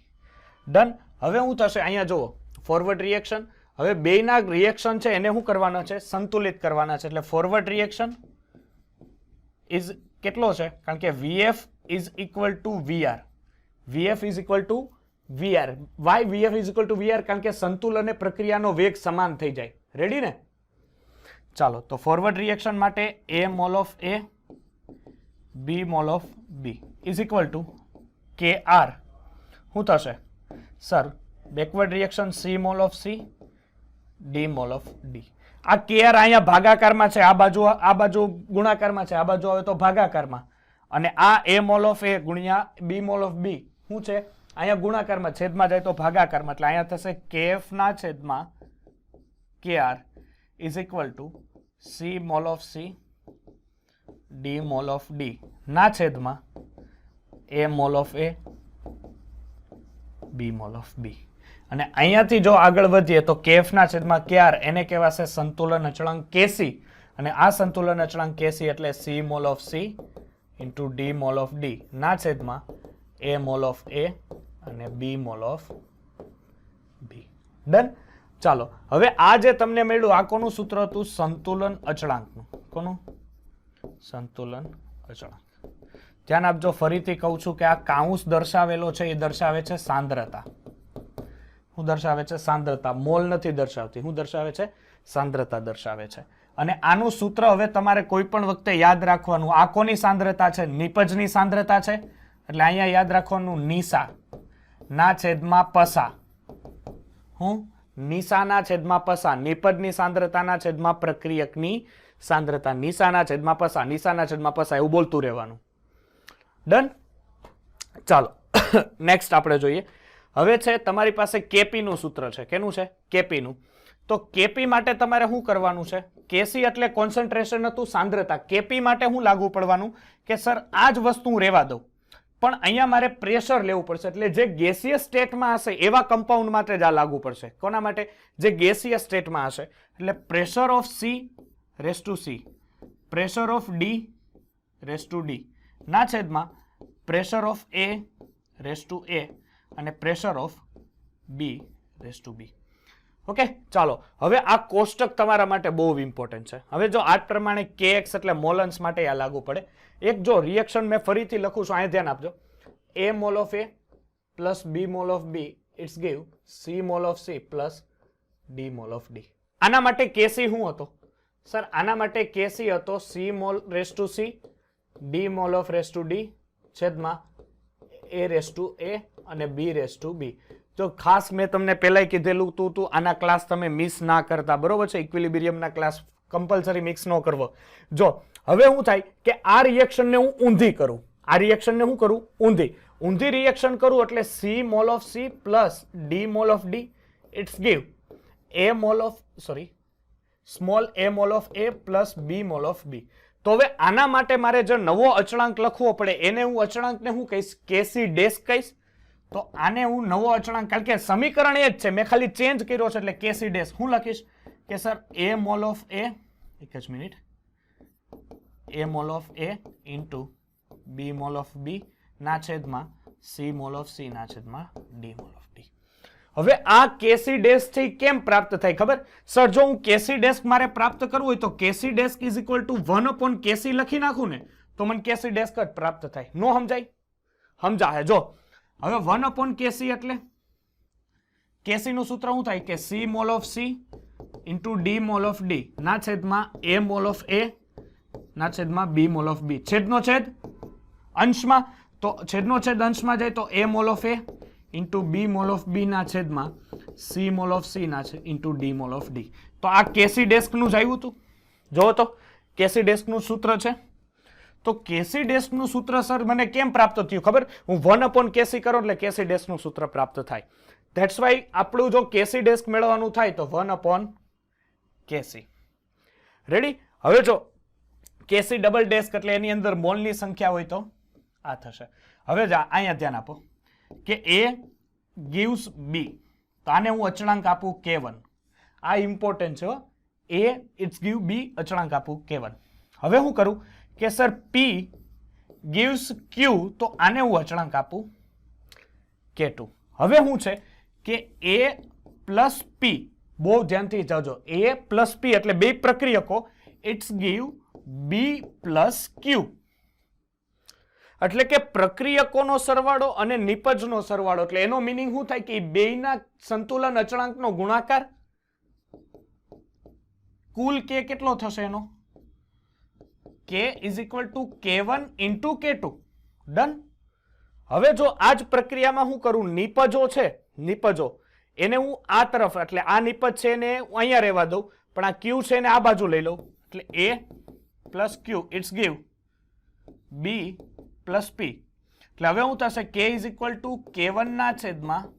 Done. હવે શું થશે? અહીંયા જુઓ, ફોરવર્ડ રિએક્શન. હવે બેયના રિએક્શન છે એને શું કરવાના છે? સંતુલિત કરવાના છે. એટલે ફોરવર્ડ રિએક્શન ઇઝ કેટલો છે? કારણ કે VF is equal to VR. VF is equal to VR. Why VF is equal to VR? કારણ કે સંતુલન પ્રક્રિયાનો વેગ સમાન થઈ જાય. રેડી ને? ચાલો, તો ફોરવર્ડ રિએક્શન માટે A mole of A, B mole of B is equal to K R. શું થશે sir? Backward reaction C mole of C, D mole of D. આ કે આર અહીંયા ભાગાકારમાં છે, આ બાજુ ગુણાકારમાં છે, આ બાજુ આવે તો ભાગાકારમાં. અને આ એ મોલ ઓફ એ ગુણ્યા બી મોલ ઓફ બી શું છે? અહીંયા ગુણાકારમાં, છેદમાં જાય તો ભાગાકારમાં. એટલે અહીંયા થશે કેએફ ના છેદમાં K R is equal to C mole of C, D mole of D ના છેદમાં A mole of A, B mole of B. અને અહીંયાથી જો આગળ વધીએ તો કેએફ ના છેદમાં કે આર એને કહેવાશે સંતુલન અચળાંક કેસી. અને આ સંતુલન અચળાંક કેસી એટલે C mole of C into D mole of D ના છેદમાં એ મોલ ઓફ એ અને બી મોલ ઓફ બી. ડન. ચાલો, હવે આ જે તમને મળ્યું આ કોનું સૂત્ર હતું? સંતુલન અચળાંકનું. કોનું? સંતુલન અચળાંક. ધ્યાન આપજો, ફરીથી કહું છું કે આ કાઉન્સ દર્શાવેલો છે એ દર્શાવે છે સાંદ્રતા. શું દર્શાવે છે? સાંદ્રતા. મોલ નથી દર્શાવતી. શું દર્શાવે છે? સાંદ્રતા દર્શાવે છે. અને આનું સૂત્ર હવે તમારે કોઈ પણ વખતે યાદ રાખવાનું. આ કોની સાંદ્રતા છે? નિપજની સાંદ્રતા છે. એટલે અહીંયા યાદ રાખવાનું નિશા ના છેદમાં પસા. હું નિશાના છેદમાં પસા. નિપજની સાંદ્રતાના છેદમાં પ્રક્રિયકની સાંદ્રતા. નિશાના છેદમાં પસા, નિશાના છેદમાં પસા, એવું બોલતું રહેવાનું. ડન. ચાલો, નેક્સ્ટ આપણે જોઈએ. હવે છે તમારી પાસે કેપી નું સૂત્ર છે. કેનું છે? કેપી નું. તો કેપી માટે તમારે શું કરવાનું છે? કેસી એટલે કોન્સન્ટ્રેશન હતું, સાંદ્રતા. કેપી માટે શું લાગુ પડવાનું? કે સર આ જ વસ્તુ હું રહેવા દઉં, પણ અહીંયા મારે પ્રેશર લેવું પડશે. એટલે જે ગેસિયસ સ્ટેટમાં હશે એવા કમ્પાઉન્ડ માટે જ આ લાગુ પડશે. કોના માટે? જે ગેસિયસ સ્ટેટમાં હશે. એટલે pressure of C raise to C, pressure of D raise to D ના છેદમાં pressure of A raise to A અને pressure of B raise to B. Okay, ચાલો, હવે આ કોષ્ટક તમારા માટે બહુ ઇમ્પોર્ટન્ટ છે. હવે જો આ પ્રમાણે કેએક્સ એટલે મોલન્સ માટે આ લાગુ પડે. એક જો રિએક્શન મેં ફરીથી લખું છું, અહીંયા ધ્યાન આપજો. A mole of A plus B mole of B it's give C mole of C plus D mole of D. આના માટે કેસી શું હતો સર? આના માટે કેસી હતો C mall race to C, D mole of race to D છેદમાં એ રેસ ટુ એ અને બી રેસ ટુ બી. જો ખાસ મેં તમને પહેલાં કીધેલું તું આના ક્લાસ તમે મિસ ના કરતા, બરોબર છે? ઇક્વિલિબ્રિયમના ક્લાસ કમ્પલસરી મિક્સ ન કરવો. જો હવે શું થાય કે આ રિએક્શનને હું ઊંધી કરું, આ રિએક્શનને હું કરું? ઊંધી રિએક્શન કરું એટલે C mole of C plus D mole of D it's give A mole of small A mole of A plus B mole of B. તો હવે આના માટે મારે જો નવો અચળાંક લખવો પડે એને હું અચળાંકને હું કહીશ? કેસી ડેશ કહીશ. તો આને હું નવો અચળાંક, કારણ કે સમીકરણ એ જ છે, મેં ખાલી ચેન્જ કર્યો છે એટલે કેસી ડેશ હું લખીશ? કે sir A mole of A, એક જ minute, A mole of A into B mole of B ના છેદમાં સી મોલ ઓફ સી ના છેદમાં ડી મોલ ઓફ ડી. હવે આ કેસી ડેશ થી કેમ પ્રાપ્ત થાય ખબર? સર જો હું કેસી ડેશ મારે પ્રાપ્ત કરવું હોય તો KC dash is equal to 1 upon KC લખી નાખું ને તો મને કેસી ડેશ જ પ્રાપ્ત થાય. નો સમજાય? સમજાય. જો હવે 1 અપોન કેસી એટલે કેસી નું સૂત્ર શું થાય કે C mole of C into D mole of D ના છેદમાં એ મોલ ઓફ એ ના છેદમાં બી મોલ ઓફ બી. છેદનો છેદ અંશમાં, તો છેદનો છેદ અંશમાં જાય તો A mole of A into B mole of B ના છેદમાં સી મોલ ઓફ સી ના છેદ into D mole of D. તો આ કેસી ડેસ્ક નું જ આવ્યું હતું. જો તો કેસી ડેસ્ક નું સૂત્ર છે. તો કેસી ડેસ્ક નું સૂત્ર સર મને કેમ પ્રાપ્ત થયું ખબર? હું 1 અપોન કેસી કરું એટલે કેસી ડેસ્ક નું સૂત્ર પ્રાપ્ત થાય. ધેટ્સ વાય આપણું જો કેસી ડેસ્ક મેળવવાનું થાય તો 1 અપોન કેસી. રેડી? હવે જો કેસી ડબલ ડેસ્ક એટલે એની અંદર મોલની સંખ્યા હોય તો આ થશે. હવે અહીંયા ધ્યાન આપો કે એ gives b, તો આને હું અચળાંક આપું k1. આ ઇમ્પોર્ટન્ટ છે. એ ઇટ્સ ગીવ b અચળાંક આપું k1. હવે હું કરું કે સર p gives q, તો આને હું અચળાંક આપું k2. હવે શું છે કે a પ્લસ p, બહુ ધ્યાનથી જાજો, a પ્લસ p એટલે બે પ્રક્રિયકો, it's give b plus q. એટલે કે પ્રક્રિયકોનો સરવાળો અને નિપજનો સરવાળો, એટલે એનો મિનિંગ શું થાય કે બેયના સંતુલન અચળાંકનો ગુણાકાર, કુલ k કેટલો થશે એનો? k is equal two k1 into k2. Done. હવે જો આ જ પ્રક્રિયામાં હું કરું, નિપજો છે, નિપજો એને હું આ તરફ, એટલે આ નિપજ છે એને હું અહીંયા રહેવા દઉં, પણ આ q છે એને આ બાજુ લઈ લઉં, એટલે a plus q it's give b plus p. એટલે હવે શું થશે? k is equal two k1 ના છેદમાં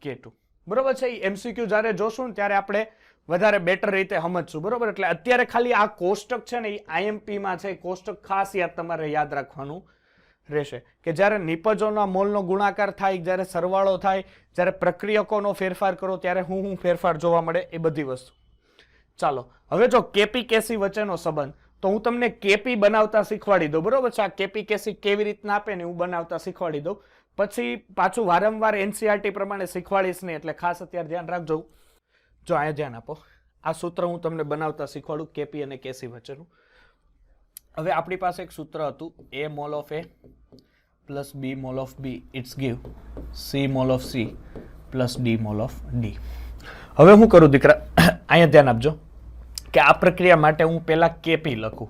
k2. બરોબર છે? એમસીક્યુ જ્યારે જોશું ને ત્યારે આપણે વધારે બેટર રીતે સમજશું. બરોબર? એટલે અત્યારે ખાલી આ કોષ્ટક છે ને એ આઈએમપી માં છે. કોષ્ટક ખાસ યાદ તમારે યાદ રાખવાનું રહેશે કે જ્યારે નિપજોના મોલનો ગુણાકાર થાય, જ્યારે સરવાળો થાય, જ્યારે પ્રક્રિયકોનો ફેરફાર કરો ત્યારે હું ફેરફાર જોવા મળે એ બધી વસ્તુ. ચાલો હવે જો કેપી કેસી વચ્ચેનો સંબંધ, તો હું તમને કેપી બનાવતા શીખવાડી દઉં. બરોબર છે? આ કેપી કેસી કેવી રીતના આપે ને હું બનાવતા શીખવાડી દઉં. પછી પાછું વારંવાર એનસીઆરટી પ્રમાણે શીખવાડીશ નહીં, એટલે ખાસ અત્યારે ધ્યાન રાખજો. જો અહીંયા ધ્યાન આપો, આ સૂત્ર હું તમને બનાવતા શીખવાડું કેપી અને કેસી વચ્ચેનું. હવે આપણી પાસે એક સૂત્ર હતું, a mole of a plus b mole of b it's give c mole of c plus d mole of d. હવે હું કરું દીકરા, અહીંયા ધ્યાન આપજો કે આ પ્રક્રિયા માટે હું પહેલા કેપી લખું.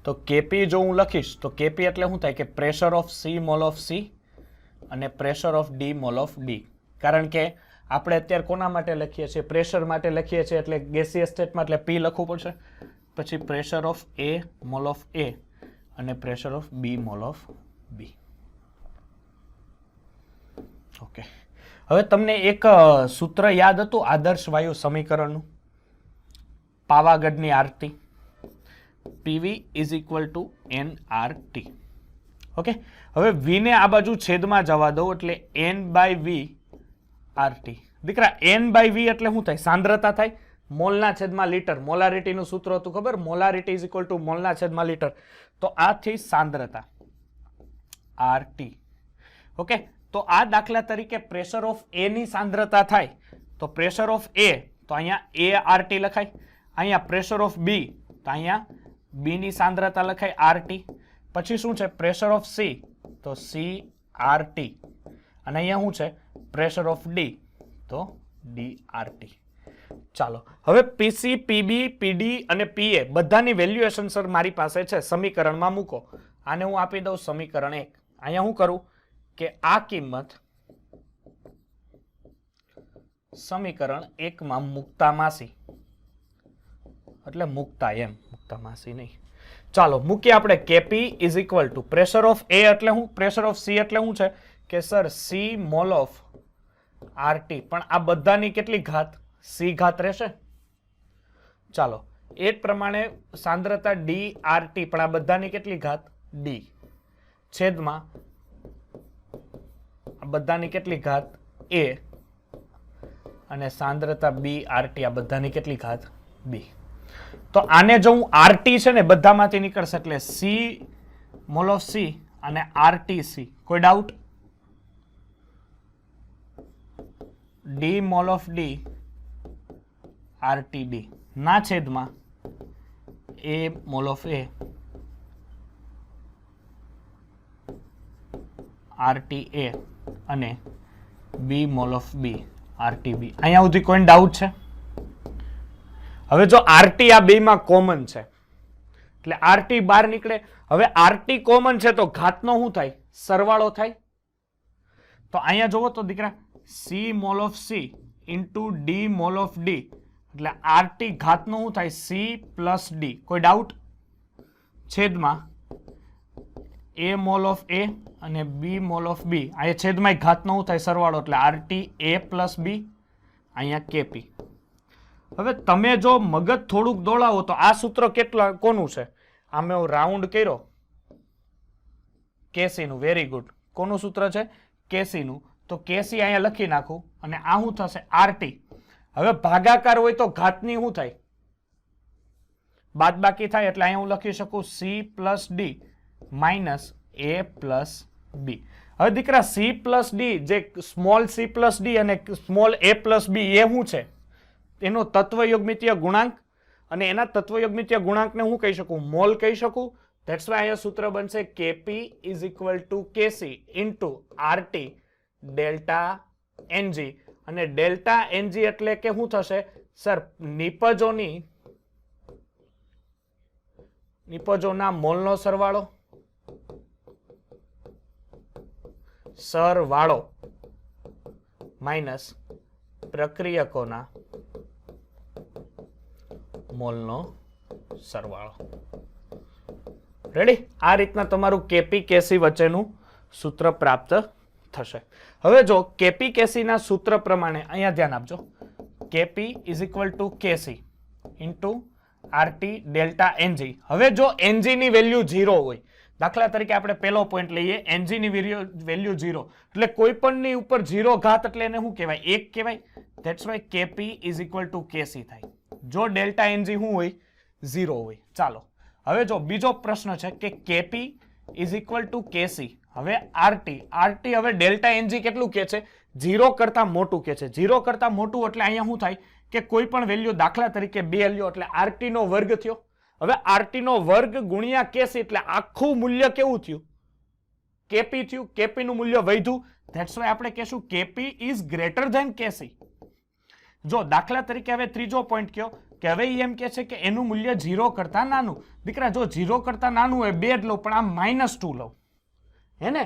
તો કેપી જો હું લખીશ તો કેપી એટલે શું થાય કે pressure of c mole of c અને pressure of d mole of d. કારણ કે આપણે અત્યારે કોના માટે લખીએ છીએ? પ્રેશર માટે લખીએ છીએ, એટલે ગેસીય સ્ટેટમાં એટલે p લખવું પડશે. પછી pressure of a mole of a અને pressure of b mole of b. Okay. હવે તમને એક સૂત્ર યાદ હતું આદર્શ વાયુ સમીકરણનું, પાવાગઢની RT, PV is equal to nRT. Okay. હવે v ને આ બાજુ છેદમાં જવા દો એટલે n બાય v RT. દીકરા n બાય v એટલે શું થાય? સાંદ્રતા થાય. મોલના છેદમાં લીટર, મોલારિટીનું સૂત્ર હતું ખબર? મોલારિટી ઇઝ ઇક્વલ ટુ મોલના છેદમાં લીટર. તો આ થઈ સાંદ્રતા RT. ઓકે. તો આ દાખલા તરીકે પ્રેશર ઓફ A ની સાંદ્રતા થાય તો પ્રેશર ઓફ A, તો અહીંયા A RT લખાય. અહીંયા પ્રેશર ઓફ B, તો અહીંયા B ની સાંદ્રતા લખાય RT. પછી શું છે? પ્રેશર ઓફ C, તો C RT. અને અહીંયા શું છે? પ્રેશર ઓફ D, તો D RT. ચાલો હવે PC, PB, PD અને PA બધાની વેલ્યુએશન સર મારી પાસે છે, સમીકરણમાં મૂકો. આને હું આપી દઉં સમીકરણ 1. અહીંયા હું કરું કે આ કિંમત સમીકરણ 1 માં મુક્તા માસી, એટલે મુક્તા એમ, મુક્તા માસી નહીં. ચાલો મૂકીએ આપણે. KP is equal two pressure of A એટલે હું, પ્રેશર ઓફ C એટલે શું છે કે sir C mole of RT. પણ આ બધાની કેટલી ઘાત? C ઘાત રહેશે. ચાલો એ જ પ્રમાણે સાંદ્રતા D RT, પણ આ બધાની કેટલી ઘાત? D છેદમાં આ બધાની કેટલી ઘાત? A અને સાંદ્રતા બી આરટી આ બધાની કેટલી ઘાત બી. તો આને જો હું આરટી છે ને બધામાંથી નીકળશે એટલે સી મોલ ઓફ સી અને આરટી સી. કોઈ doubt? D mole of D RT D ના છેદમાં A mole of A RT એ અને બી મોલ ઓફ બી આરટી બી. અહીંયા સુધી કોઈ ડાઉટ છે? હવે જો આરટી આ બે માં કોમન છે એટલે આરટી બહાર નીકળે. હવે આરટી કોમન છે તો ઘાતનો શું થાય? સરવાળો થાય. તો અહીંયા જોવો તો દીકરા C mole of C into D mole of D એટલે આરટી ઘાતનો શું થાય? C plus D. કોઈ ડાઉટ? છેદમાં એ મોલ ઓફ એ અને બી મોલ ઓફ બી. અહીંયા છેદમાં ઘાતનો શું થાય? સરવાળો એટલે આરટી એ પ્લસ બી. અહીંયા કેપી. હવે તમે જો મગજ થોડુંક દોડાવો તો આ સૂત્ર કેટલા કોનું છે? આ મેં રાઉન્ડ કર્યો કેસી નું. Very good. કોનું સૂત્ર છે? કેસી નું. તો કેસી અહીંયા લખી નાખું અને આ શું થશે? આરટી. હવે ભાગાકાર હોય તો ઘાતની શું થાય? બાદબાકી થાય એટલે અહીંયા હું લખી શકું સી પ્લસ ડી માઇનસ એ પ્લસ બી. હવે દીકરા સી પ્લસ ડી જે સ્મોલ સી પ્લસ ડી અને સ્મોલ એ પ્લસ બી એ શું છે? એનો તત્વયોગમિતીય ગુણાંક અને એના તત્વયોગમિતીય ગુણાંકને હું કહી શકું? મોલ કહી શકું. ધેટ્સ વાય અહીંયા સૂત્ર બનશે KP is equal to KC into RT delta NG. અને ડેલ્ટા એનજી એટલે કે શું થશે સર? નિપજોના મોલનો સરવાળો માઇનસ પ્રક્રિયકોના મોલનો સરવાળો. રેડી? આ રીતના તમારું કેપી કેસી વચ્ચેનું સૂત્ર પ્રાપ્ત થશે. હવે જો કેપી કેસી ના સૂત્ર પ્રમાણે અહીંયા ધ્યાન આપજો. KP is equal to KC into RT delta NG. હવે જો એનજી ની વેલ્યુ 0 હોય, દાખલા તરીકે આપણે પહેલો પોઈન્ટ લઈએ, એનજી ની વેલ્યુ 0 એટલે કોઈ પણ ની ઉપર 0 ઘાત એટલે એને શું કહેવાય? 1 કહેવાય. That's why KP is equal to કેસી થાય જો ડેલ્ટા એનજી શું હોય? 0 હોય. ચાલો હવે જો બીજો પ્રશ્ન છે કે કેપી ઇઝ ઇક્વલ ટુ કેસી. હવે આરટી હવે ડેલ્ટા એનજી કેટલું કે છે? 0 કરતા મોટું કે છે. 0 કરતા મોટું એટલે અહીંયા શું થાય કે કોઈ પણ વેલ્યુ દાખલા તરીકે 2 લ્યો એટલે આરટી નો વર્ગ થયો. હવે આરટી નો વર્ગ ગુણ્યા કેસી એટલે આખું મૂલ્ય કેવું થયું? કેપી થયું. કેપી નું મૂલ્ય વધ્યું. ધેટ્સ વાય આપણે કહેશું કેપી ઇઝ ગ્રેટર ધેન કેસી. જો દાખલા તરીકે હવે ત્રીજો પોઈન્ટ કયો કે હવે એમ કે છે કે એનું મૂલ્ય 0 કરતા નાનું. દીકરા જો 0 કરતા નાનું હોય 2 જ લો પણ આ -2 લો. હે ને?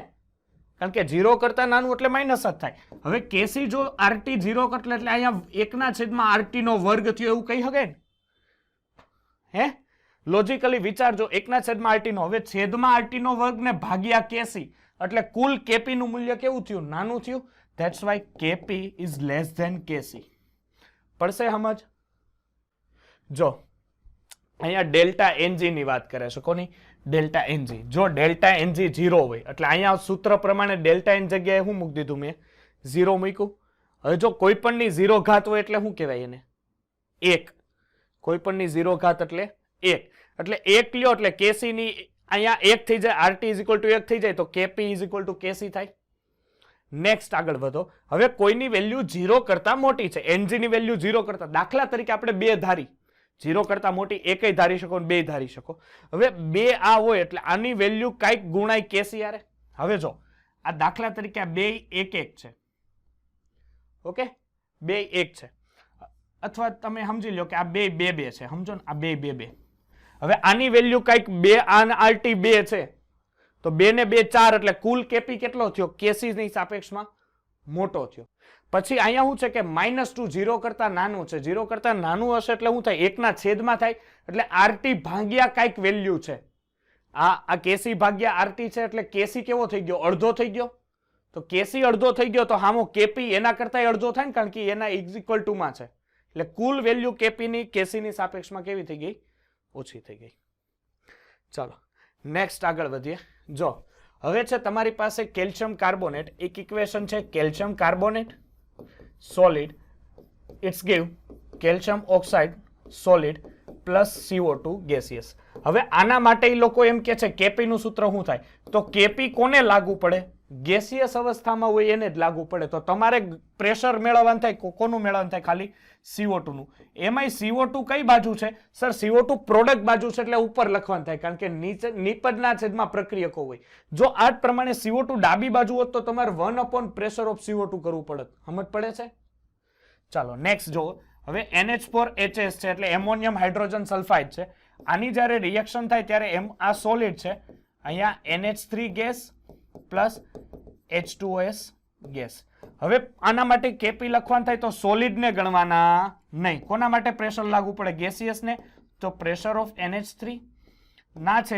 કારણ કે 0 કરતા નાનું એટલે માઇનસ જ થાય. હવે કેસી જો આરટી 0 કરતા એટલે અહીંયા 1/r નો વર્ગ થયો એવું કહી શકે ને? હે? લોજિકલી વિચારજો. 1/r નો. હવે છેદમાં આરટી નો વર્ગ ને ભાગ્યા કેસી એટલે કુલ કેપી નું મૂલ્ય કેવું થયું? નાનું થયું. That's why KP is less than KC. પડશે સમજ? જો અહીંયા ડેલ્ટા એનજી ની વાત કરે છે. કોની? Delta NG. જો ડેલ્ટા એનજી 0 હોય એટલે અહીંયા સૂત્ર પ્રમાણે ડેલ્ટા એન જગ્યાએ શું મૂકી દીધું મેં? 0 મૂક્યું. હવે જો કોઈ પણ ની 0 ઘાત હોય એટલે શું કહેવાય એને? 1. કોઈ પણ ની 0 ઘાત એટલે 1. એટલે 1 લ્યો એટલે કેસી ની અહીંયા 1 થઈ જાય. આરટી ઇઝ ઇક્વલ ટુ 1 થઈ જાય તો કેપી ઇઝ ઇક્વલ ટુ કેસી થાય. નેક્સ્ટ આગળ વધો. હવે કોઈની વેલ્યુ 0 કરતા મોટી છે. એનજી ની વેલ્યુ 0 કરતા, દાખલા તરીકે આપણે 2 ધારી, 0 કરતા મોટી 1 ધારી શકો અને 2 ધારી શકો. હવે 2 આ હોય એટલે આની વેલ્યુ કઈક ગુણાય કેસી યારે. હવે જો આ દાખલા તરીકે આ 2 1 1 છે. ઓકે? 2 1 છે. અથવા તમે સમજી લો કે આ 2 2 2 છે. સમજો ને? આ 2 2 2. હવે આની વેલ્યુ કઈક 2 આન આરટી 2 છે તો 2 ને 2 4 એટલે કુલ કેપી કેટલો થયો? કેસી ની સાપેક્ષમાં મોટો થયો. પછી અહીંયા શું છે કે -2 0 કરતા નાનું છે. 0 કરતા નાનું હશે એટલે શું થાય? 1 ના છેદમાં થાય એટલે આરટી ભાગ્યા કઈક વેલ્યુ છે. આ કેસી ભાગ્યા આરટી છે એટલે કેસી કેવો થઈ ગયો? અડધો થઈ ગયો. તો કેસી અડધો થઈ ગયો તો હામો કેપી એના કરતા અડધો થાય ને, કારણ કે એના ઇઝ ઇક્વલ ટુ માં છે. એટલે કુલ વેલ્યુ કેપી ની કેસી ની સાપેક્ષમાં કેવી થઈ ગઈ? ઓછી થઈ ગઈ. ચાલો નેક્સ્ટ આગળ વધીએ. જો હવે છે તમારી પાસે કેલ્શિયમ કાર્બોનેટ. એક ઇક્વેશન છે calcium carbonate solid it's give calcium oxide solid plus CO2 gaseous. હવે આના માટે એ લોકો એમ કે છે કેપી નું સૂત્ર શું થાય, તો કેપી કોને લાગુ પડે, ગેસિયસ અવસ્થામાં હોય એને જ લાગુ પડે. તો તમારે પ્રેશર મેળવવાનું થાય, કોનું મેળવવાનું થાય, ખાલી CO2 નું. એમાંય CO2 કઈ બાજુ છે સર, CO2 પ્રોડક્ટ બાજુ છે એટલે ઉપર લખવાનું થાય, કારણ કે નીચે નિપજના છેદમાં પ્રક્રિયકો હોય. જો આ જ પ્રમાણે CO2 ડાબી બાજુ હોત તો તમારે 1 પ્રેશર ઓફ CO2 કરવું પડે. સમજ પડે છે? ચાલો નેક્સ્ટ જો. હવે NH4HS છે એટલે એમોનિયમ હાઇડ્રોજન સલ્ફાઇડ છે. આની જ્યારે રિએક્શન થાય ત્યારે આ સોલિડ છે, અહીંયા NH3 gas plus H2OS gas. હવે આના માટે કેપી લખવાનું થાય તો સોલિડ ને ગણવાના નહીં. કોના માટે પ્રેશર લાગુ પડે, ગેસિયસ ને, તો પ્રેશર ઓફ NH3 ના છે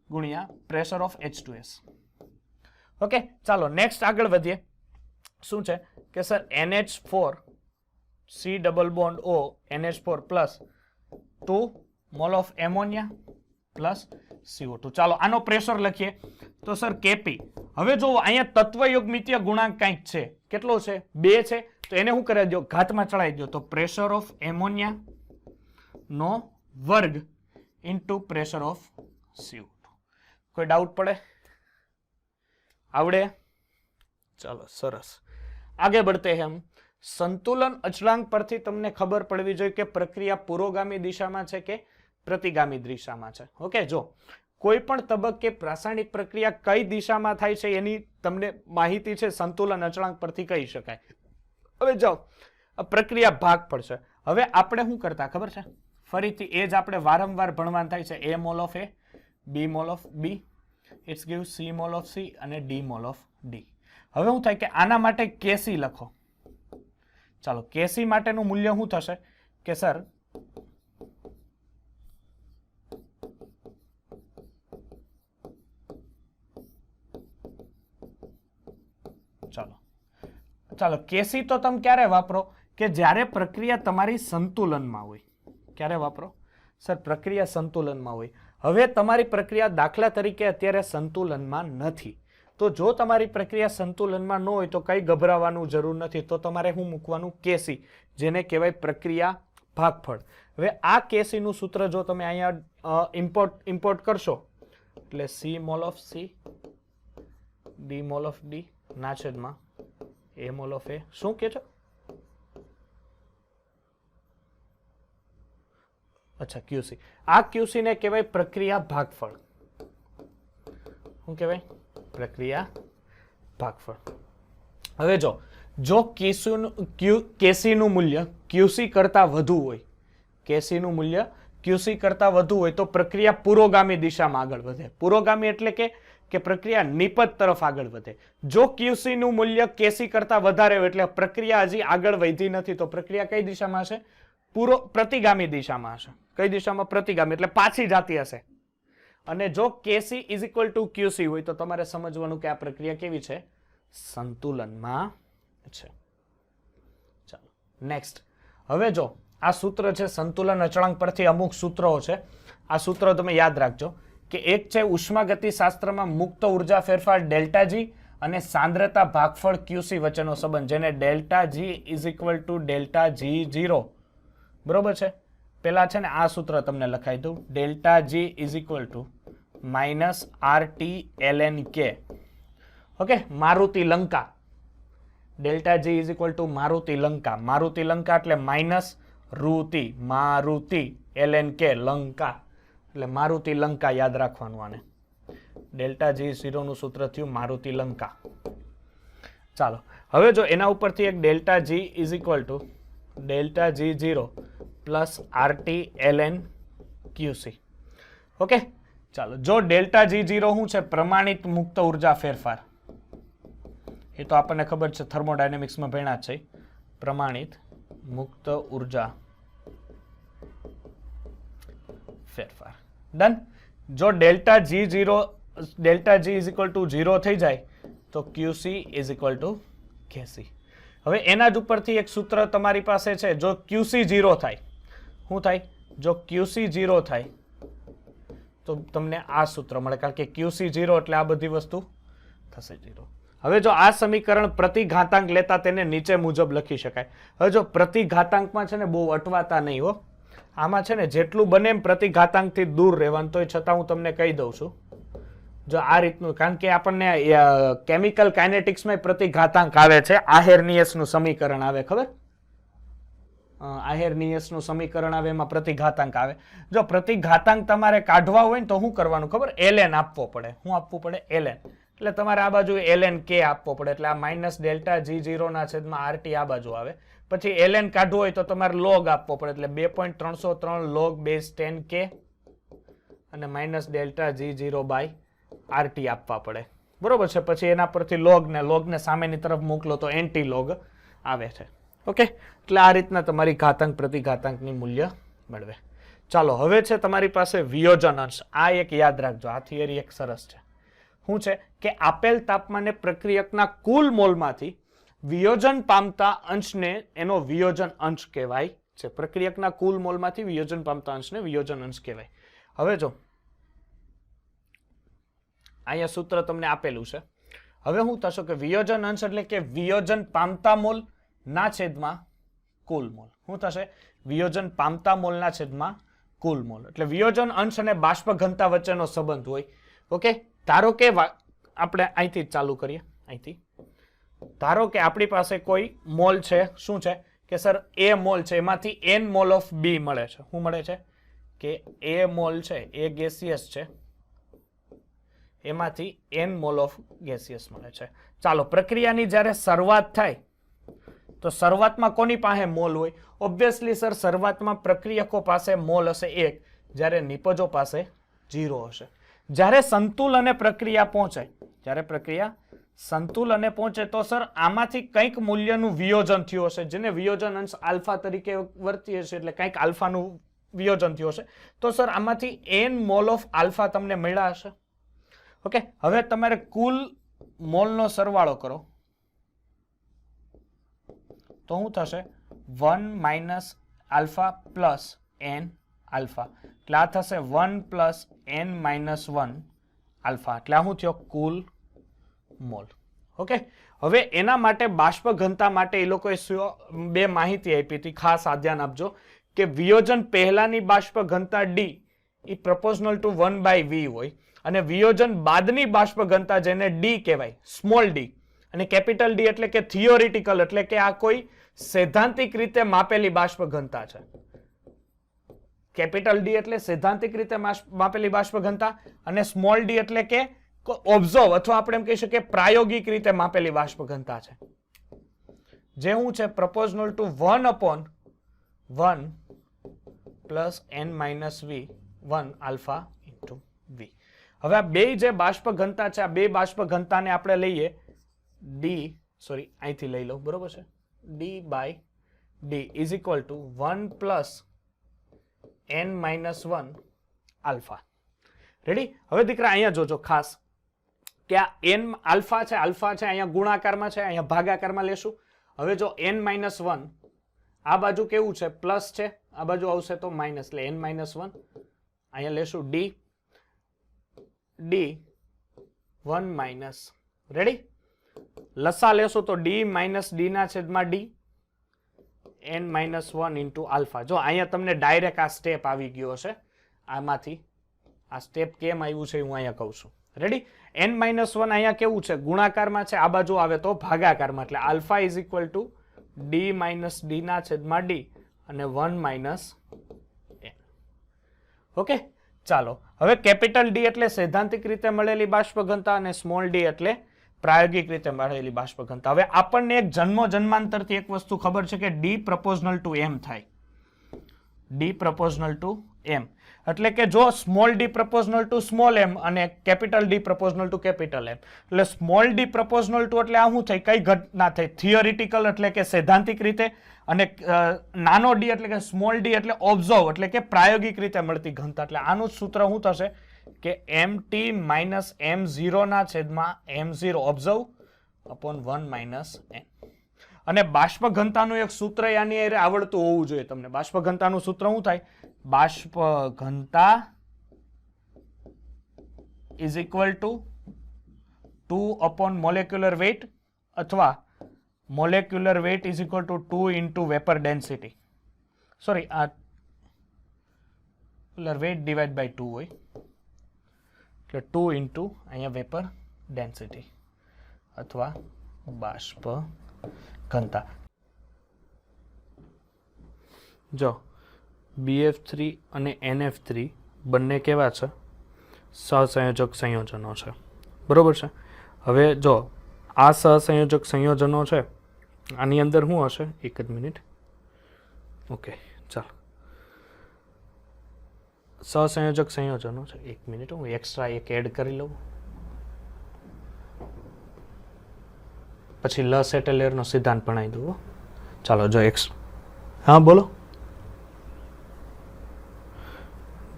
ગુણ્યા પ્રેશર ઓફ H2S. ઓકે, ચાલો નેક્સ્ટ આગળ વધીએ. શું છે કે sir NH4 C double bond O NH4 plus 2 mole of ammonia plus CO2. ચાલો આનો પ્રેશર લખીએ તો સર કેપી. હવે જો અહીંયા તત્વયુગ્મિતીય ગુણાંક કંઈક છે, કેટલો છે, 2 છે, તો એને શું કરી દો, ઘાતમાં ચડાવી દો. તો પ્રેશર ઓફ એમોનિયા નો વર્ગ ઇન્ટુ પ્રેશર ઓફ CO2. કોઈ ડાઉટ પડે? આવડે? ચાલો સરસ, આગે बढ़ते हैं हम. સંતુલન અચળાંક પરથી તમને ખબર પડવી જોઈએ કે પ્રક્રિયા પુરોગામી દિશામાં છે કે પ્રતિગામી દિશામાં છે. ઓકે, જો કોઈ પણ તબક્કે રાસાયણિક પ્રક્રિયા કઈ દિશામાં થાય છે એની તમને માહિતી છે સંતુલન અચળાંક પરથી કહી શકાય. હવે જાઓ, પ્રક્રિયા ભાગ પડશે. હવે આપણે શું કરતા ખબર છે, ફરીથી એ જ આપણે વારંવાર ભણવાનું થાય છે. A mole of A, B mole of B, it's give C mole of C અને D મોલ ઓફ D. હવે શું થાય કે આના માટે Kc લખો. ચાલો Kc માટેનું મૂલ્ય શું થશે કે સર ચાલો Kc તો તમે ક્યારે વાપરો કે જ્યારે પ્રક્રિયા તમારી સંતુલનમાં હોય. ક્યારે વાપરો સર? પ્રક્રિયા સંતુલનમાં હોય. હવે તમારી પ્રક્રિયા દાખલા તરીકે અત્યારે સંતુલનમાં નથી, તો જો તમારી પ્રક્રિયા સંતુલનમાં ન હોય તો કઈ ગભરાવાનું જરૂર નથી. તો તમારે શું મૂકવાનું, Kc, જેને કહેવાય પ્રક્રિયા ભાગફળ. હવે આ Kc નું સૂત્ર જો તમે અહીંયા ઇમ્પોર્ટ કરશો એટલે C mole of C, D mole of D ના છેદમાં A મોલ ઓફ A. શું કહે છો? અચ્છા, QC. આ QC ને કહેવાય પ્રક્રિયા ભાગફળ. શું કહેવાય? પ્રક્રિયા ભાગફળ. હવે જો Kc નું મૂલ્ય QC કરતા વધુ હોય, Kc નું મૂલ્ય QC કરતા વધુ હોય તો પ્રક્રિયા પુરોગામી દિશામાં આગળ વધે. પુરોગામી એટલે કે પ્રક્રિયા નિપજ તરફ આગળ વધે. જો QC નું મૂલ્ય Kc કરતા વધારે હોય એટલે પ્રક્રિયા હજી આગળ વધી નથી, તો પ્રક્રિયા કઈ દિશામાં હશે? પ્રતિગામી દિશામાં હશે. કઈ દિશામાં? પ્રતિગામી, એટલે પાછી જાતી હશે. અને જો Kc is equal two QC હોય તો તમારે સમજવાનું કે આ પ્રક્રિયા કેવી છે? સંતુલનમાં છે. ચાલો નેક્સ્ટ. હવે જો આ સૂત્ર છે સંતુલન અચળાંક પરથી અમુક સૂત્રો છે. આ સૂત્રો તમે યાદ રાખજો કે એક છે ઉષ્માગતિશાસ્ત્રમાં મુક્ત ઉર્જા ફેરફાર ડેલ્ટા G અને સાંદ્રતા ભાગફળ QC વચ્ચેનો સંબંધ, જેને delta G is equal to delta G0. બરોબર છે? પેલા છે ને આ સૂત્ર તમને લખાઈ દઉં, delta G is equal to minus RT ln K. Okay, મારુતિ લંકા. Delta G is equal to મારુતિ લંકા. મારુતિ લંકા એટલે માઇનસ રૂતિ, મારુતિ ln K લંકા એટલે મારુતિ લંકા યાદ રાખવાનું. આને ડેલ્ટા G0 નું સૂત્ર થયું મારુતિ લંકા. ચાલો હવે જો એના ઉપરથી એક delta G is equal to delta G0 plus RT ln QC. Okay, ચાલો જો ડેલ્ટા G0 શું છે? પ્રમાણિત મુક્ત ઉર્જા ફેરફાર. એ તો આપણને ખબર છે, થર્મોડાયનેમિક્સમાં ભણ્યા છે. પ્રમાણિત મુક્ત ઉર્જા ફેરફાર. ડન. જો delta G is equal two 0 થઈ જાય તો QC is equal two Kc. હવે એના જ ઉપરથી એક સૂત્ર તમારી પાસે છે. જો QC 0 થાય, શું થાય? જો QC 0 થાય તો તમને આ સૂત્ર મળે, કારણ કે QC 0 એટલે આ બધી વસ્તુ થશે 0. હવે જો આ સમીકરણ પ્રતિઘાતાંક લેતા તેને નીચે મુજબ લખી શકાય. હવે જો પ્રતિઘાતાંકમાં છે ને બહુ અટવાતા નહીં હો, આમાં છે ને જેટલું બને એમ પ્રતિઘાતાંકથી દૂર રહેવાનું. તો છતાં હું તમને કહી દઉં છું, જો આ રીતનું, કારણ કે આપણને કેમિકલ કાઇનેટિક્સમાં પ્રતિઘાતાંક આવે છે. આહેર્નિયસનું સમીકરણ આવે, ખબર? આહેર્નિયસનું સમીકરણ આવે, એમાં પ્રતિઘાતાંક આવે. જો પ્રતિઘાતાંક તમારે કાઢવા હોય ને તો શું કરવાનું ખબર? ln આપવો પડે. શું આપવું પડે? ln. એટલે તમારે આ બાજુ ln k આપવો પડે. એટલે આ માઇનસ ડેલ્ટા G0 ના છેદમાં RT આ બાજુ આવે. પછી ln કાઢવું હોય તો તમારે log આપવો પડે. એટલે 2.303 log બેઝ 10k અને minus delta G0 by RT આપવા પડે. બરોબર છે? પછી એના પરથી log ને સામેની તરફ મોકલો તો એન્ટી log આવે છે. ઓકે, એટલે આ રીતના તમારી ઘાતાંક પ્રતિઘાતાંકની મૂલ્ય મળવે. ચાલો, હવે છે તમારી પાસે વિયોજન અંશ. આ એક યાદ રાખજો, આ થિયરી એક સરસ છે. શું છે કે આપેલ તાપમાને પ્રક્રિયકના કુલ મોલમાંથી વિયોજન પામતા અંશને એનો વિયોજન અંશ કહેવાય છે. પ્રક્રિયકના કુલ મોલમાંથી વિયોજન પામતા અંશને વિયોજન અંશ કહેવાય. હવે જો અહીંયા સૂત્ર તમને આપેલું છે. હવે શું થશે કે વિયોજન અંશ એટલે કે વિયોજન પામતા મોલ ના છેદમાં કુલ મોલ. શું થશે? વિયોજન પામતા મોલના છેદમાં કુલ મોલ. એટલે વિયોજન અંશ અને બાષ્પ ઘનતા વચ્ચેનો સંબંધ હોય. ઓકે, ધારો કે આપણે અહીંથી ચાલુ કરીએ. અહીંથી ધારો કે આપણી પાસે કોઈ મોલ છે. શું છે કે સર A મોલ છે, એમાંથી n મોલ ઓફ B મળે છે. શું મળે છે? કે A મોલ છે, એ ગેસિયસ છે, એમાંથી n મોલ ઓફ ગેસિયસ મળે છે. ચાલો, પ્રક્રિયાની જ્યારે શરૂઆત થાય તો શરૂઆતમાં કોની પાસે મોલ હોય? ઓબ્વિયસલી સર શરૂઆતમાં પ્રક્રિયકો પાસે મોલ હશે 1, જ્યારે નિપજો પાસે 0 હશે. જ્યારે સંતુલને પ્રક્રિયા પહોંચે, જ્યારે પ્રક્રિયા સંતુલને પહોંચે તો સર આમાંથી કંઈક મૂલ્યનું વિયોજન થયું હશે, જેને વિયોજન અંશ આલ્ફા તરીકે વર્તી હશે. એટલે કંઈક આલ્ફાનું વિયોજન થયું હશે. તો સર આમાંથી n મોલ ઓફ આલ્ફા તમને મળ્યા હશે. ઓકે, હવે તમારે કુલ મોલનો સરવાળો કરો તો શું થશે? 1 minus alpha plus n alpha. એટલે આ થશે 1 પ્લસ n માઇનસ 1 આલ્ફા. એટલે આ શું થયો? કુલ મોલ. ઓકે, હવે એના માટે બાષ્પ ઘનતા માટે એ લોકોએ બે માહિતી આપી હતી, ખાસ આ ધ્યાન આપજો કે વિયોજન પહેલાની બાષ્પ ઘનતા d એ પ્રોપોર્શનલ ટુ 1/v હોય, અને વિયોજન બાદની બાષ્પ ઘનતા જેને d કહેવાય, સ્મોલ d, અને કેપિટલ D એટલે કે થિયોરિટિકલ, એટલે કે આ કોઈ સૈદ્ધાંતિક રીતે માપેલી બાષ્પ ઘનતા છે. કેપિટલ D એટલે સૈદ્ધાંતિક રીતે માપેલી બાષ્પ ઘનતા, અને સ્મોલ d એટલે કે ઓબ્ઝર્વ અથવા આપણે એમ કહી શકીએ પ્રાયોગિક રીતે માપેલી બાષ્પ ઘનતા છે, જે શું છે? Proportional two 1/1 plus n minus v 1 alpha into v. હવે આ બે જે બાષ્પ ઘનતા છે, આ બે બાષ્પ ઘનતાને આપણે લઈએ અહીંથી લઈ લો, બરોબર છે? d by d is equal to 1 plus n minus 1 alpha. Ready? હવે દીકરા અહીંયા જોજો ખાસ કે આ n આલ્ફા છે, અહીંયા ગુણાકારમાં છે, અહીંયા ભાગાકારમાં લેશું. હવે જો n માઇનસ 1 આ બાજુ કેવું છે? પ્લસ છે, આ બાજુ આવશે તો માઇનસ, એટલે n માઇનસ 1 અહીંયા લેશું d 1 માઇનસ. રેડી? લસા લેશો તો d માઇનસ d ના છેદમાં d n minus 1 into alpha. જો અહીંયા તમને ડાયરેક્ટ આ સ્ટેપ આવી ગયો હશે. આમાંથી આ સ્ટેપ કેમ આવ્યું છે હું અહીંયા કહું છું. રેડી? n માઇનસ 1 અહીંયા કેવું છે? ગુણાકારમાં છે, આ બાજુ આવે તો ભાગાકારમાં. એટલે alpha is equal two d minus d ના છેદમાં d અને 1 માઇનસ n. ઓકે, ચાલો, હવે કેપિટલ D એટલે સૈદ્ધાંતિક રીતે મળેલી બાષ્પ ઘનતા, અને સ્મોલ d એટલે પ્રાયોગિક રીતે મળેલી બાષ્પ ઘનતા. હવે આપણને એક જન્માંતરથી એક વસ્તુ ખબર છે કે d પ્રપોઝનલ ટુ m થાય. d પ્રપોઝનલ ટુ m એટલે કે જો small d પ્રપોઝનલ two small m અને capital D પ્રપોઝનલ two capital m, એટલે સ્મોલ d પ્રપોઝનલ ટુ એટલે આ શું થાય? કઈ ઘટના થઈ? થિયોરિટિકલ એટલે કે સૈદ્ધાંતિક રીતે, અને નાનો d એટલે કે સ્મોલ d એટલે ઓબ્ઝર્વ એટલે કે પ્રાયોગિક રીતે મળતી ઘનતા. એટલે આનું સૂત્ર શું થશે કે mt માઇનસ m0 ના છેદમાં m0 observe upon 1 minus n. અને બાષ્પ ઘનતાનું એક સૂત્ર આની આવડતું હોવું જોઈએ તમને. બાષ્પ ઘનતાનું સૂત્ર શું થાય? બાષ્પ ઘનતા is equal two 2 upon molecular weight અથવા molecular weight is equal to 2 into vapor density. Sorry, molecular weight divide by 2 હોય એટલે 2 into અહીંયા vapor density અથવા બાષ્પ ઘનતા. જો BF3 અને NF3 બંને કેવા છે? સહસંયોજક સંયોજનો છે, બરોબર છે. હવે જો આ સહસંયોજક સંયોજનો છે, આની અંદર શું હશે? એક જ મિનિટ. ઓકે, ચાલો. સહસંયોજક સંયોજનો છે. એક મિનિટ, હું એક્સ્ટ્રા એક એડ કરી લઉં, પછી લ સેટેલેરનો સિદ્ધાંત ભણાવી દઉં. ચાલો, જો હા બોલો.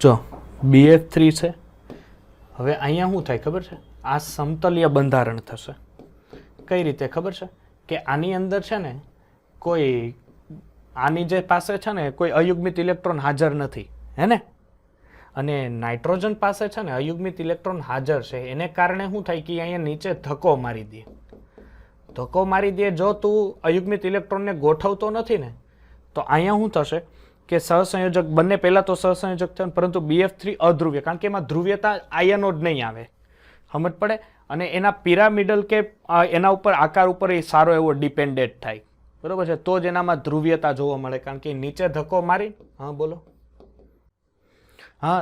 જો BF3 છે. હવે અહીંયા શું થાય ખબર છે? આ સમતલીય બંધારણ થશે. કઈ રીતે ખબર છે? કે આની અંદર છે ને કોઈ આની જે પાસે છે ને કોઈ અયુગ્મિત ઇલેક્ટ્રોન હાજર નથી, હે ને? અને નાઇટ્રોજન પાસે છે ને અયુગ્મિત ઇલેક્ટ્રોન હાજર છે. એને કારણે શું થાય કે અહીંયા નીચે ધક્કો મારી દે. ધક્કો મારી દે જો તું અયુગ્મિત ઇલેક્ટ્રોનને ગોઠવતો નથી ને, તો અહીંયા શું થશે કે સહસંયોજક બંને પહેલા તો સહસંયોજક છે, પરંતુ BF3 અધ્રુવ્ય, કારણ કે એમાં ધ્રુવ્યતા આયનો જ નહીં આવે, સમજ પડે? અને એના પિરામિડલ કે એના ઉપર આકાર ઉપર એ સારો એવો ડિપેન્ડેન્ટ થાય, બરોબર છે. તો જ એનામાં ધ્રુવ્યતા જોવા મળે, કારણ કે નીચે ધક્કો મારી. હા બોલો. હા,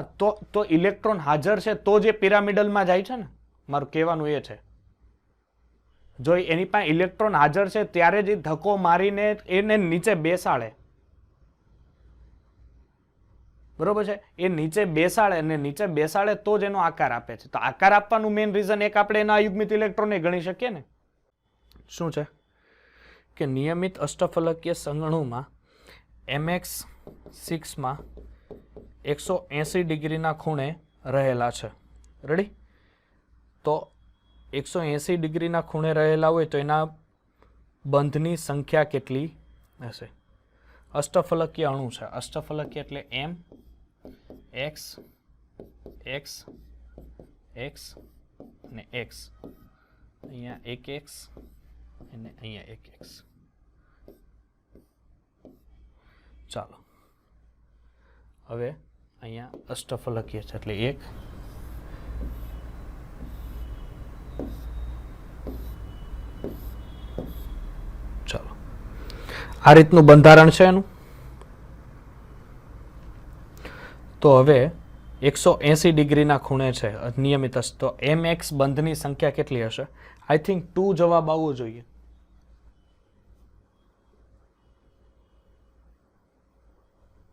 તો ઇલેક્ટ્રોન હાજર છે તો જે પિરામિડલમાં જાય છે ને, મારું કહેવાનું એ છે. જો એની પાસે ઇલેક્ટ્રોન હાજર છે ત્યારે જ ધક્કો મારીને એને નીચે બેસાડે, બરોબર છે. એ નીચે બેસાડે અને નીચે બેસાડે તો જ એનો આકાર આપે છે. તો આકાર આપવાનું મેઇન રીઝન એક આપણે એના અયુગ્મિત ઇલેક્ટ્રોનને ગણી શકીએ ને. શું છે કે નિયમિત અષ્ટફલકીય સંગણુમાં MX6માં 180 ડિગ્રીના ખૂણે રહેલા છે. રેડી? તો 180 ડિગ્રીના ખૂણે રહેલા હોય તો એના બંધની સંખ્યા કેટલી હશે? અષ્ટફલકીય અણુ છે. અષ્ટફલકીય એટલે M, X, X, X અને X. અહીંયા એક X અને અહીંયા એક X. ચાલો, હવે અહીંયા અષ્ટફલકીય છે એટલે 1, ચાલો, આ રીતનું બંધારણ છે એનું. તો હવે 180 ડિગ્રીના ખૂણે છે નિયમિત. તો MX બંધની સંખ્યા કેટલી હશે? આઈ થિંક 2 જવાબ આવવો જોઈએ.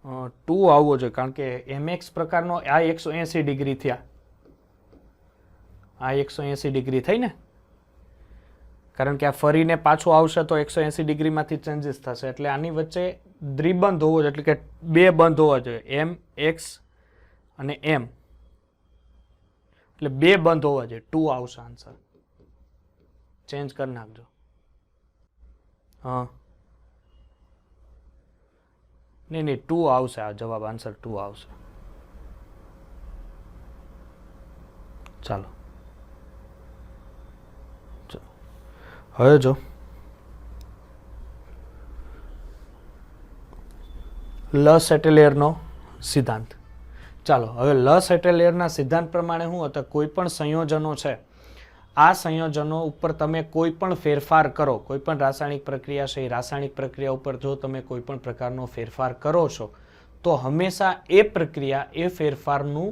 ટુ આવવો જોઈએ, કારણ કે MX પ્રકારનો આ 180 ડિગ્રી થયા, આ 180 ડિગ્રી થઈ ને, કારણ કે આ ફરીને પાછું આવશે તો 180 ડિગ્રીમાંથી ચેન્જીસ થશે. એટલે આની વચ્ચે દ્વિબંધ હોવો જોઈએ, એટલે કે 2 બંધ હોવા જોઈએ, MX અને M. એટલે 2 બંધ હોવા જોઈએ. 2 આવશે આન્સર. ચેન્જ કરી નાખજો. હા, નહીં, 2 આવશે આ જવાબ. આન્સર 2 આવશે. ચાલો, હવે જો લ સેટેલિયરનો સિદ્ધાંત. ચાલો, હવે લ સેટેલિયરના સિદ્ધાંત પ્રમાણે શું હતું? કોઈ પણ સંયોજનો છે, આ સંયોજનો ઉપર તમે કોઈ પણ ફેરફાર કરો, કોઈ પણ રાસાયણિક પ્રક્રિયા છે, એ રાસાયણિક પ્રક્રિયા ઉપર જો તમે કોઈ પણ પ્રકારનો ફેરફાર કરો છો તો હંમેશા એ પ્રક્રિયા એ ફેરફારનું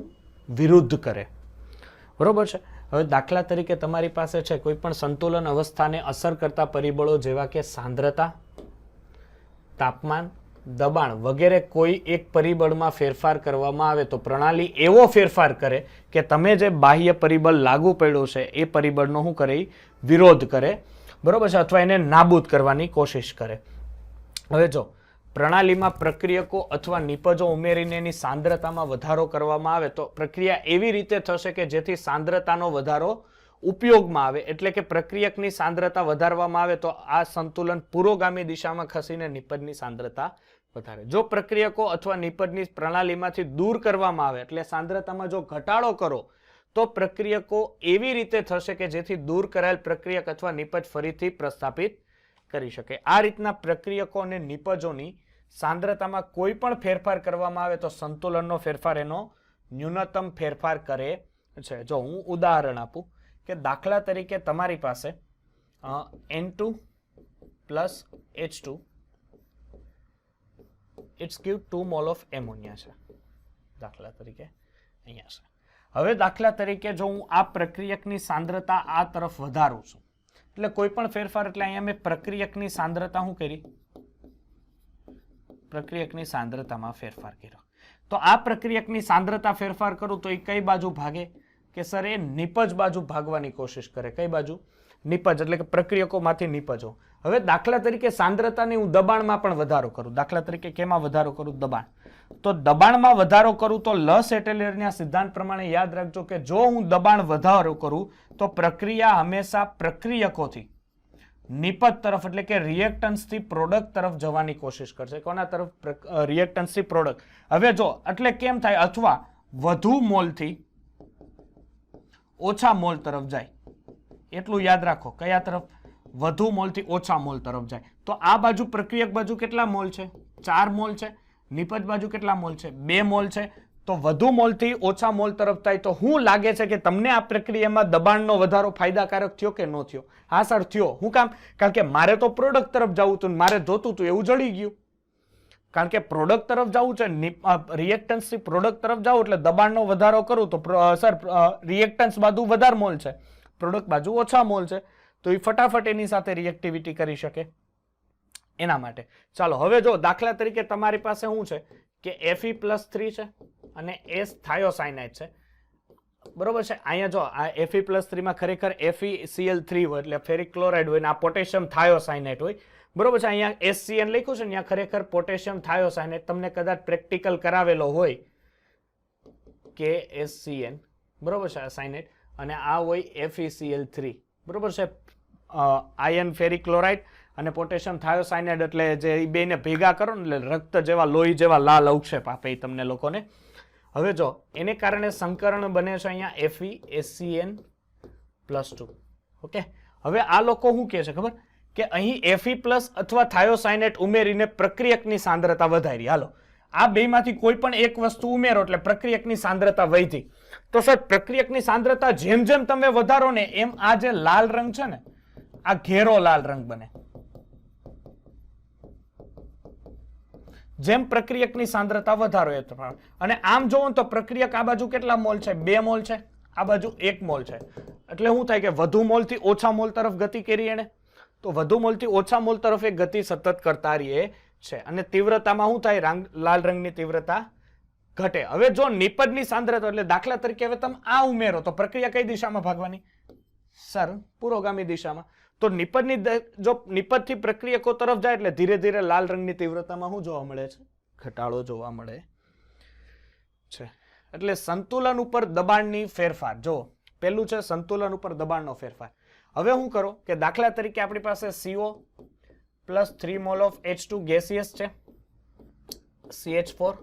વિરુદ્ધ કરે, બરોબર છે. હવે દાખલા તરીકે તમારી પાસે છે કોઈ પણ સંતુલન અવસ્થાને અસર કરતા પરિબળો જેવા કે સાંદ્રતા, તાપમાન, દબાણ વગેરે કોઈ એક પરિબળમાં ફેરફાર કરવામાં આવે તો પ્રણાલી એવો ફેરફાર કરે કે તમે જે બાહ્ય પરિબળ લાગુ પડ્યું છે એ પરિબળનો શું કરે? વિરોધ કરે, બરોબર છે, અથવા એને નાબૂદ કરવાની કોશિશ કરે. હવે જો પ્રણાલીમાં પ્રક્રિયકો અથવા નિપજો ઉમેરીને એની સાંદ્રતામાં વધારો કરવામાં આવે તો પ્રક્રિયા એવી રીતે થશે કે જેથી સાંદ્રતાનો વધારો ઉપયોગમાં આવે, એટલે કે પ્રક્રિયકની સાંદ્રતા વધારવામાં આવે તો આ સંતુલન પુરોગામી દિશામાં ખસીને નિપજની સાંદ્રતા વધારે. જો પ્રક્રિયકો અથવા નિપજની પ્રણાલીમાંથી દૂર કરવામાં આવે એટલે સાંદ્રતામાં જો ઘટાડો કરો તો પ્રક્રિયકો એવી રીતે થશે કે જેથી દૂર કરાયેલ પ્રક્રિયક અથવા નિપજ ફરીથી પ્રસ્થાપિત કરી શકે. આ રીતના પ્રક્રિયકો અને નિપજોની સાંદ્રતામાં કોઈ પણ ફેરફાર કરવામાં આવે તો સંતુલનનો ફેરફાર એનો ન્યૂનતમ ફેરફાર કરે છે. જો હું ઉદાહરણ આપું કે દાખલા તરીકે તમારી પાસે N2 plus H2 it's give 2 mole of ammonia છે દાખલા તરીકે અહીંયા છે. હવે દાખલા તરીકે જો હું આ પ્રક્રિયકની સાંદ્રતા આ તરફ વધારું છું એટલે કોઈ પણ ફેરફાર એટલે અહીંયા મેં પ્રક્રિયકની સાંદ્રતા શું કરી? પ્રક્રિયકની સાંદ્રતામાં ફેરફાર કર્યો. તો આ પ્રક્રિયકની સાંદ્રતા ફેરફાર કરું તો એ કઈ બાજુ ભાગે? કે સર એ નિપજ બાજુ ભાગવાની કોશિશ કરે. કઈ બાજુ? નિપજ એટલે કે પ્રક્રિયકોમાંથી નિપજો. હવે દાખલા તરીકે સાંદ્રતાને હું દબાણમાં પણ વધારો કરું. દાખલા તરીકે કેમાં વધારો કરું? દબાણ. તો દબાણમાં વધારો કરું તો લસ એટેલિયરના સિદ્ધાંત પ્રમાણે યાદ રાખજો કે જો હું દબાણ વધારો કરું તો પ્રક્રિયા હંમેશા પ્રક્રિયકોથી નિપજ તરફ એટલે કે રિએક્ટન્સથી પ્રોડક્ટ તરફ જવાની કોશિશ કરશે. કોના તરફ? રિએક્ટન્સથી પ્રોડક્ટ. હવે જો એટલે કેમ થાય? અથવા વધુ મોલથી ઓછા મોલ તરફ જાય. એટલું યાદ રાખો. કયા તરફ? વધુ મોલથી ઓછા મોલ તરફ જાય. તો આ બાજુ પ્રક્રિયક બાજુ કેટલા મોલ છે? 4 મોલ છે. નિપજ બાજુ કેટલા મોલ છે? 2 મોલ છે. તો વધુ મોલથી ઓછા મોલ તરફ થાય તો શું લાગે છે કે તમને આ પ્રક્રિયામાં દબાણનો વધારો ફાયદાકારક થયો કે ન થયો? હા સર થયો. શું કામ? કારણ કે મારે તો પ્રોડક્ટ તરફ જવું હતું, મારે જોતું હતું એવું જડી ગયું. કારણ કે પ્રોડક્ટ તરફ જવું છે, રિએક્ટન્સથી પ્રોડક્ટ તરફ જાવ એટલે દબાણનો વધારો કરું તો સર રિએક્ટન્સ બાજુ વધારે મોલ છે, પ્રોડક્ટ બાજુ ઓછા મોલ છે, તો એ ફટાફટ એની સાથે રિએક્ટિવિટી કરી શકે. એના માટે ચાલો હવે જો દાખલા તરીકે તમારી પાસે શું છે કે Fe+3 છે અને S થાયોસાયનાઇડ છે. બરોબર છે. અહીંયા જો આ Fe+3 માં ખરેખર FeCl3 હોય એટલે ફેરિક ક્લોરાઇડ હોય ને આ પોટેશિયમ થાયોસાયનાઇડ હોય. બરોબર છે. અહીંયા SCN લખ્યું છે ને ત્યાં ખરેખર પોટેશિયમ થાયોસાયનાઇડ તમને કદાચ પ્રેક્ટિકલ કરાવેલો હોય કે SCN. બરોબર છે. સાયનાઇડ અને આ હોય FeCl3. બરોબર છે. આયર્ન ફેરિક ક્લોરાઇડ અને પોટેશિયમ થાયોસાયનાઇડ એટલે જે બેને ભેગા કરો ને એટલે રક્ત જેવા લોહી જેવા લાલ અવક્ષેપ આપે એ તમને લોકોને. હવે જો એને કારણે સંકરણ બને છે અહીંયા FeSCN+2. ઓકે. હવે આ લોકો શું કહે છે ખબર? કે અહીં Fe+ અથવા થાયોસાયનાઇડ ઉમેરીને પ્રક્રિયકની સાંદ્રતા વધારી. હાલો આ બેમાંથી કોઈ પણ એક વસ્તુ ઉમેરો એટલે પ્રક્રિયકની સાંદ્રતા વધી. તો સર પ્રક્રિયકની સાંદ્રતા જેમ જેમ તમે વધારો ને એમ આ જે લાલ રંગ છે ને આ ઘેરો લાલ રંગ બને. જેમ પ્રક્રિયકની સાંદ્રતા વધારો એ પ્રમાણે. અને આમ જોવો તો પ્રક્રિયક આ બાજુ કેટલા મોલ છે? 2 મોલ છે. આ બાજુ 1 મોલ છે. એટલે શું થાય કે વધુ મોલથી ઓછા મોલ તરફ ગતિ કરી એને. તો વધુ મોલથી ઓછા મોલ તરફ એ ગતિ સતત કરતા રહીએ છે. અને તીવ્રતામાં શું થાય? લાલ રંગની તીવ્રતા ઘટે. હવે જો નિપજની સાંદ્રતા એટલે દાખલા તરીકે હવે તમે આ ઉમેરો તો પ્રક્રિયા કઈ દિશામાં ભાગવાની? સર પુરોગામી દિશામાં. તો નિપજની જો નિપજથી પ્રક્રિયકો તરફ જાય એટલે ધીરે ધીરે લાલ રંગની તીવ્રતામાં શું જોવા મળે છે? ઘટાડો જોવા મળે છે. એટલે સંતુલન ઉપર દબાણની ફેરફાર. જો પહેલું છે સંતુલન ઉપર દબાણનો ફેરફાર. હવે શું કરો કે દાખલા તરીકે આપણી પાસે CO + 3 mall of H2 gaseous છે, CH4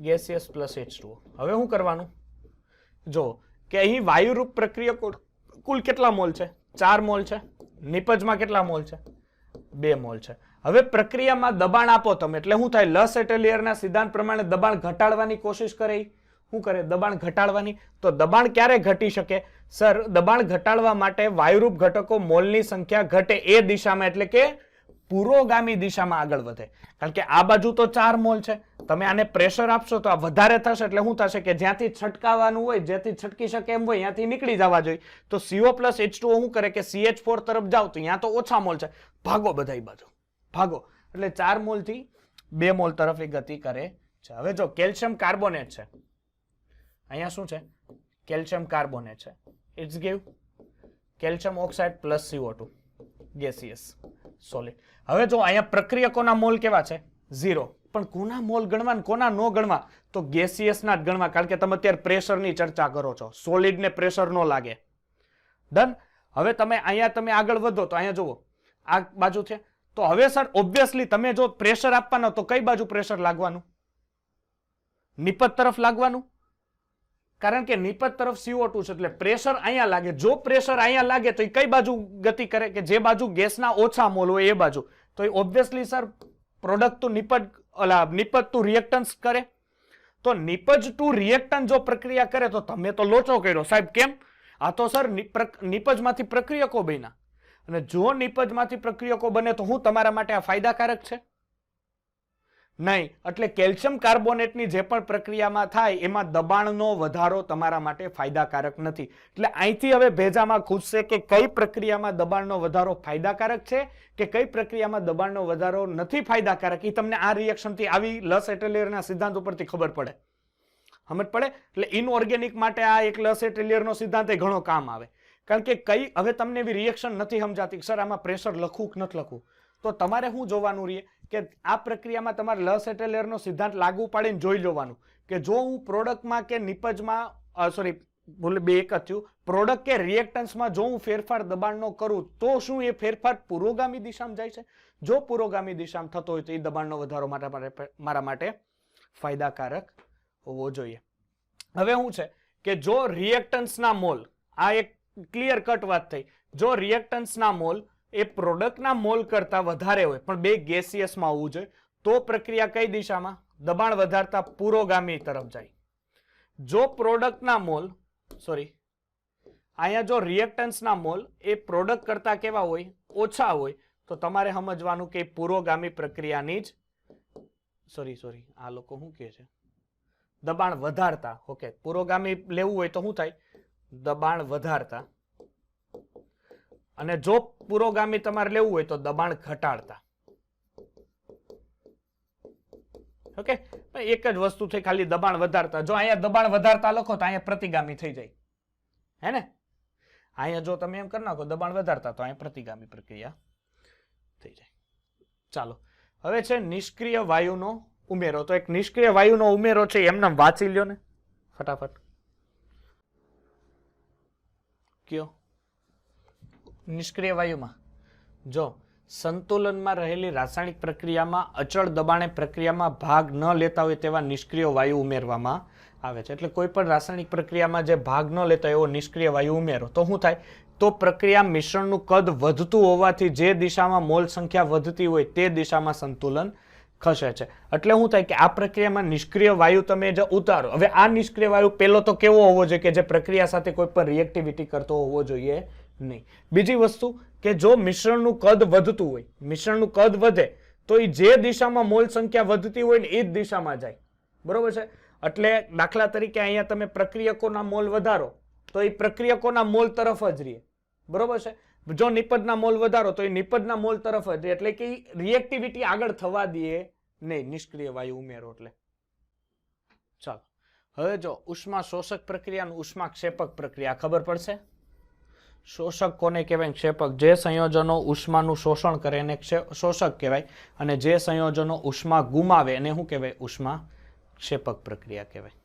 ગેસિયસ + H2O. હવે શું કરવાનું? જો કે અહીં વાયુરૂપ પ્રક્રિયકો કુલ કેટલા મોલ છે? 4 મોલ છે. નિપજમાં કેટલા મોલ છે? 2 મોલ છે. હવે પ્રક્રિયામાં દબાણ આપો તમે એટલે શું થાય? લસ એટેલિયરના સિદ્ધાંત પ્રમાણે દબાણ ઘટાડવાની કોશિશ કરે. શું કરે? દબાણ ઘટાડવાની. તો દબાણ ક્યારે ઘટી શકે? સર દબાણ ઘટાડવા માટે વાયુરૂપ ઘટકો મોલની સંખ્યા ઘટે એ દિશામાં એટલે કે પુરોગામી દિશામાં આગળ વધે. કારણ કે આ બાજુ તો 4 મોલ છે. તમે આને પ્રેશર આપશો તો આ વધારે થશે એટલે શું થશે કે જ્યાંથી છટકાવવાનું હોય, જ્યાંથી છટકી શકે એમ હોય ત્યાંથી નીકળી જવા જોઈએ. તો CO + H2O શું કરે કે CH4 તરફ જાવ તો ત્યાં તો ઓછા મોલ છે, ભાગો બધા બાજુ ભાગો. એટલે 4 મોલથી 2 મોલ તરફ એ ગતિ કરે છે. હવે જો કેલ્શિયમ કાર્બોનેટ છે, અહીંયા શું છે? કેલ્શિયમ કાર્બોનેટ છે. It's give calcium oxide + CO2 gaseous solid. હવે જો અહીંયા પ્રક્રિયકોના મોલ કેવા છે? 0. પણ કોના મોલ ગણવા ને કોના નો ગણવા? તો ગેસિયસના જ ગણવા. કારણ કે તમે અત્યારે પ્રેશરની ચર્ચા કરો છો. સોલિડને પ્રેશર નો લાગે. ડન. હવે તમે અહીંયા તમે આગળ વધો તો અહીંયા જુઓ આ બાજુ છે. તો હવે સર ઓબ્વિયસલી તમે જો પ્રેશર આપવાનો તો કઈ બાજુ પ્રેશર લાગવાનું? નિપજ તરફ લાગવાનું. કારણ કે નિપજ તરફ CO2 છે એટલે પ્રેશર અહીંયા લાગે. જો પ્રેશર અહીંયા લાગે તો એ કઈ બાજુ ગતિ કરે? કે જે બાજુ ગેસના ઓછા મોલ હોય એ બાજુ. તો એ ઓબ્વિયસલી સર પ્રોડક્ટ ટુ નિપજ ટુ રિએક્ટન્સ કરે. તો નિપજ ટુ રિએક્ટન્ટ જો પ્રક્રિયા કરે તો તમે તો લોચો કર્યો સાહેબ. કેમ? આ તો સર નિપજમાંથી પ્રક્રિયકો બન્યા, અને જો નિપજમાંથી પ્રક્રિયકો બને તો હું તમારા માટે આ ફાયદાકારક છે? નહીં. એટલે કેલ્શિયમ કાર્બોનેટની જે પણ પ્રક્રિયામાં થાય એમાં દબાણનો વધારો તમારા માટે ફાયદાકારક નથી. એટલે અહીંથી હવે ભેજામાં ખૂટશે કે કઈ પ્રક્રિયામાં દબાણનો વધારો ફાયદાકારક છે કે કઈ પ્રક્રિયામાં દબાણનો વધારો નથી ફાયદાકારક. એ તમને આ રિએક્શનથી આવી લસ એટેલિયરના સિદ્ધાંત ઉપરથી ખબર પડે, સમજ પડે. એટલે ઇનઓર્ગેનિક માટે આ એક લસ એટેલિયરનો સિદ્ધાંત એ ઘણો કામ આવે. કારણ કે કઈ હવે તમને એવી રિએક્શન નથી સમજાતી સર આમાં પ્રેશર લખવું કે નથી લખવું, તો તમારે શું જોવાનું રહે કે આ પ્રક્રિયામાં તમારે લસ એટેલિયરનો સિદ્ધાંત લાગુ પાડીને જોઈ લેવાનું કે જો હું પ્રોડક્ટમાં કે નિપજમાં બે એક જ થયું, પ્રોડક્ટ કે રિએક્ટન્સમાં જો હું ફેરફાર દબાણનો કરું તો શું એ ફેરફાર પુરોગામી દિશામાં જાય છે? જો પુરોગામી દિશામાં થતો હોય તો એ દબાણનો વધારો મારા માટે ફાયદાકારક હોવો જોઈએ. હવે શું છે કે જો રિએક્ટન્સના મોલ, આ એક ક્લિયર કટ વાત થઈ, જો રિએક્ટન્સના મોલ એ પ્રોડક્ટના મોલ કરતા વધારે હોય પણ બે ગેસિયસમાં હોવું જોઈએ તો પ્રક્રિયા કઈ દિશામાં? દબાણ વધારતા પુરોગામી તરફ જાય. જો પ્રોડક્ટના મોલ અહીંયા જો રિએક્ટન્સના મોલ એ પ્રોડક્ટ કરતા કેવા હોય? ઓછા હોય. તો તમારે સમજવાનું કે પુરોગામી પ્રક્રિયાની જ આ લોકો શું કહે છે? દબાણ વધારતા. ઓકે, પુરોગામી લેવું હોય તો શું થાય? દબાણ વધારતા. અને જો પુરોગામી તમારે લેવું હોય તો દબાણ ઘટાડતા. ઓકે, એક જ વસ્તુ થઈ, ખાલી દબાણ વધારતા. જો અહીંયા દબાણ વધારતા લખો તો અહીંયા પ્રતિગામી થઈ જાય, હે ને? અહીંયા જો તમે એમ કરી નાખો દબાણ વધારતા તો અહીંયા પ્રતિગામી પ્રક્રિયા થઈ જાય. ચાલો, હવે છે નિષ્ક્રિય વાયુનો ઉમેરો. તો એક નિષ્ક્રિય વાયુનો ઉમેરો છે એમને વાંચી લ્યો ને ફટાફટ. કયો? નિષ્ક્રિય વાયુમાં જો સંતુલનમાં રહેલી રાસાયણિક પ્રક્રિયામાં અચળ દબાણે પ્રક્રિયામાં ભાગ ન લેતા હોય તેવા નિષ્ક્રિય વાયુ ઉમેરવામાં આવે છે. એટલે કોઈ પણ રાસાયણિક પ્રક્રિયામાં જે ભાગ ન લેતા એવો નિષ્ક્રિય વાયુ ઉમેરો તો શું થાય? તો પ્રક્રિયા મિશ્રણનું કદ વધતું હોવાથી જે દિશામાં મોલ સંખ્યા વધતી હોય તે દિશામાં સંતુલન ખસે છે. એટલે શું થાય કે આ પ્રક્રિયામાં નિષ્ક્રિય વાયુ તમે જે ઉતારો, હવે આ નિષ્ક્રિય વાયુ પેલો તો કેવો હોવો જોઈએ કે જે પ્રક્રિયા સાથે કોઈ પણ રિએક્ટિવિટી કરતો હોવો જોઈએ નહીં. બીજી વસ્તુ કે જો મિશ્રણનું કદ વધતું હોય, મિશ્રણનું કદ વધે તો એ જે દિશામાં મોલ સંખ્યા વધતી હોય ને એ જ દિશામાં જાય, બરોબર છે? એટલે દાખલા તરીકે અહીંયા તમે પ્રક્રિયકોના મોલ વધારો તો એ પ્રક્રિયકોના મોલ તરફ જ રહે, બરોબર છે? જો નિપજના મોલ વધારો તો એ નિપજના મોલ તરફ જ રહે. એટલે કે રિએક્ટિવિટી આગળ થવા દે નહીં નિષ્ક્રિય વાયુ ઉમેરો એટલે. ચાલો, હવે જો ઉષ્મા શોષક પ્રક્રિયા અને ઉષ્મા ક્ષેપક પ્રક્રિયા ખબર પડશે. શોષક કોને કહેવાય? ક્ષેપક. જે સંયોજનો ઉષ્માનું શોષણ કરે એને શોષક કહેવાય, અને જે સંયોજનો ઉષ્મા ગુમાવે એને શું કહેવાય? ઉષ્મા ક્ષેપક પ્રક્રિયા કહેવાય.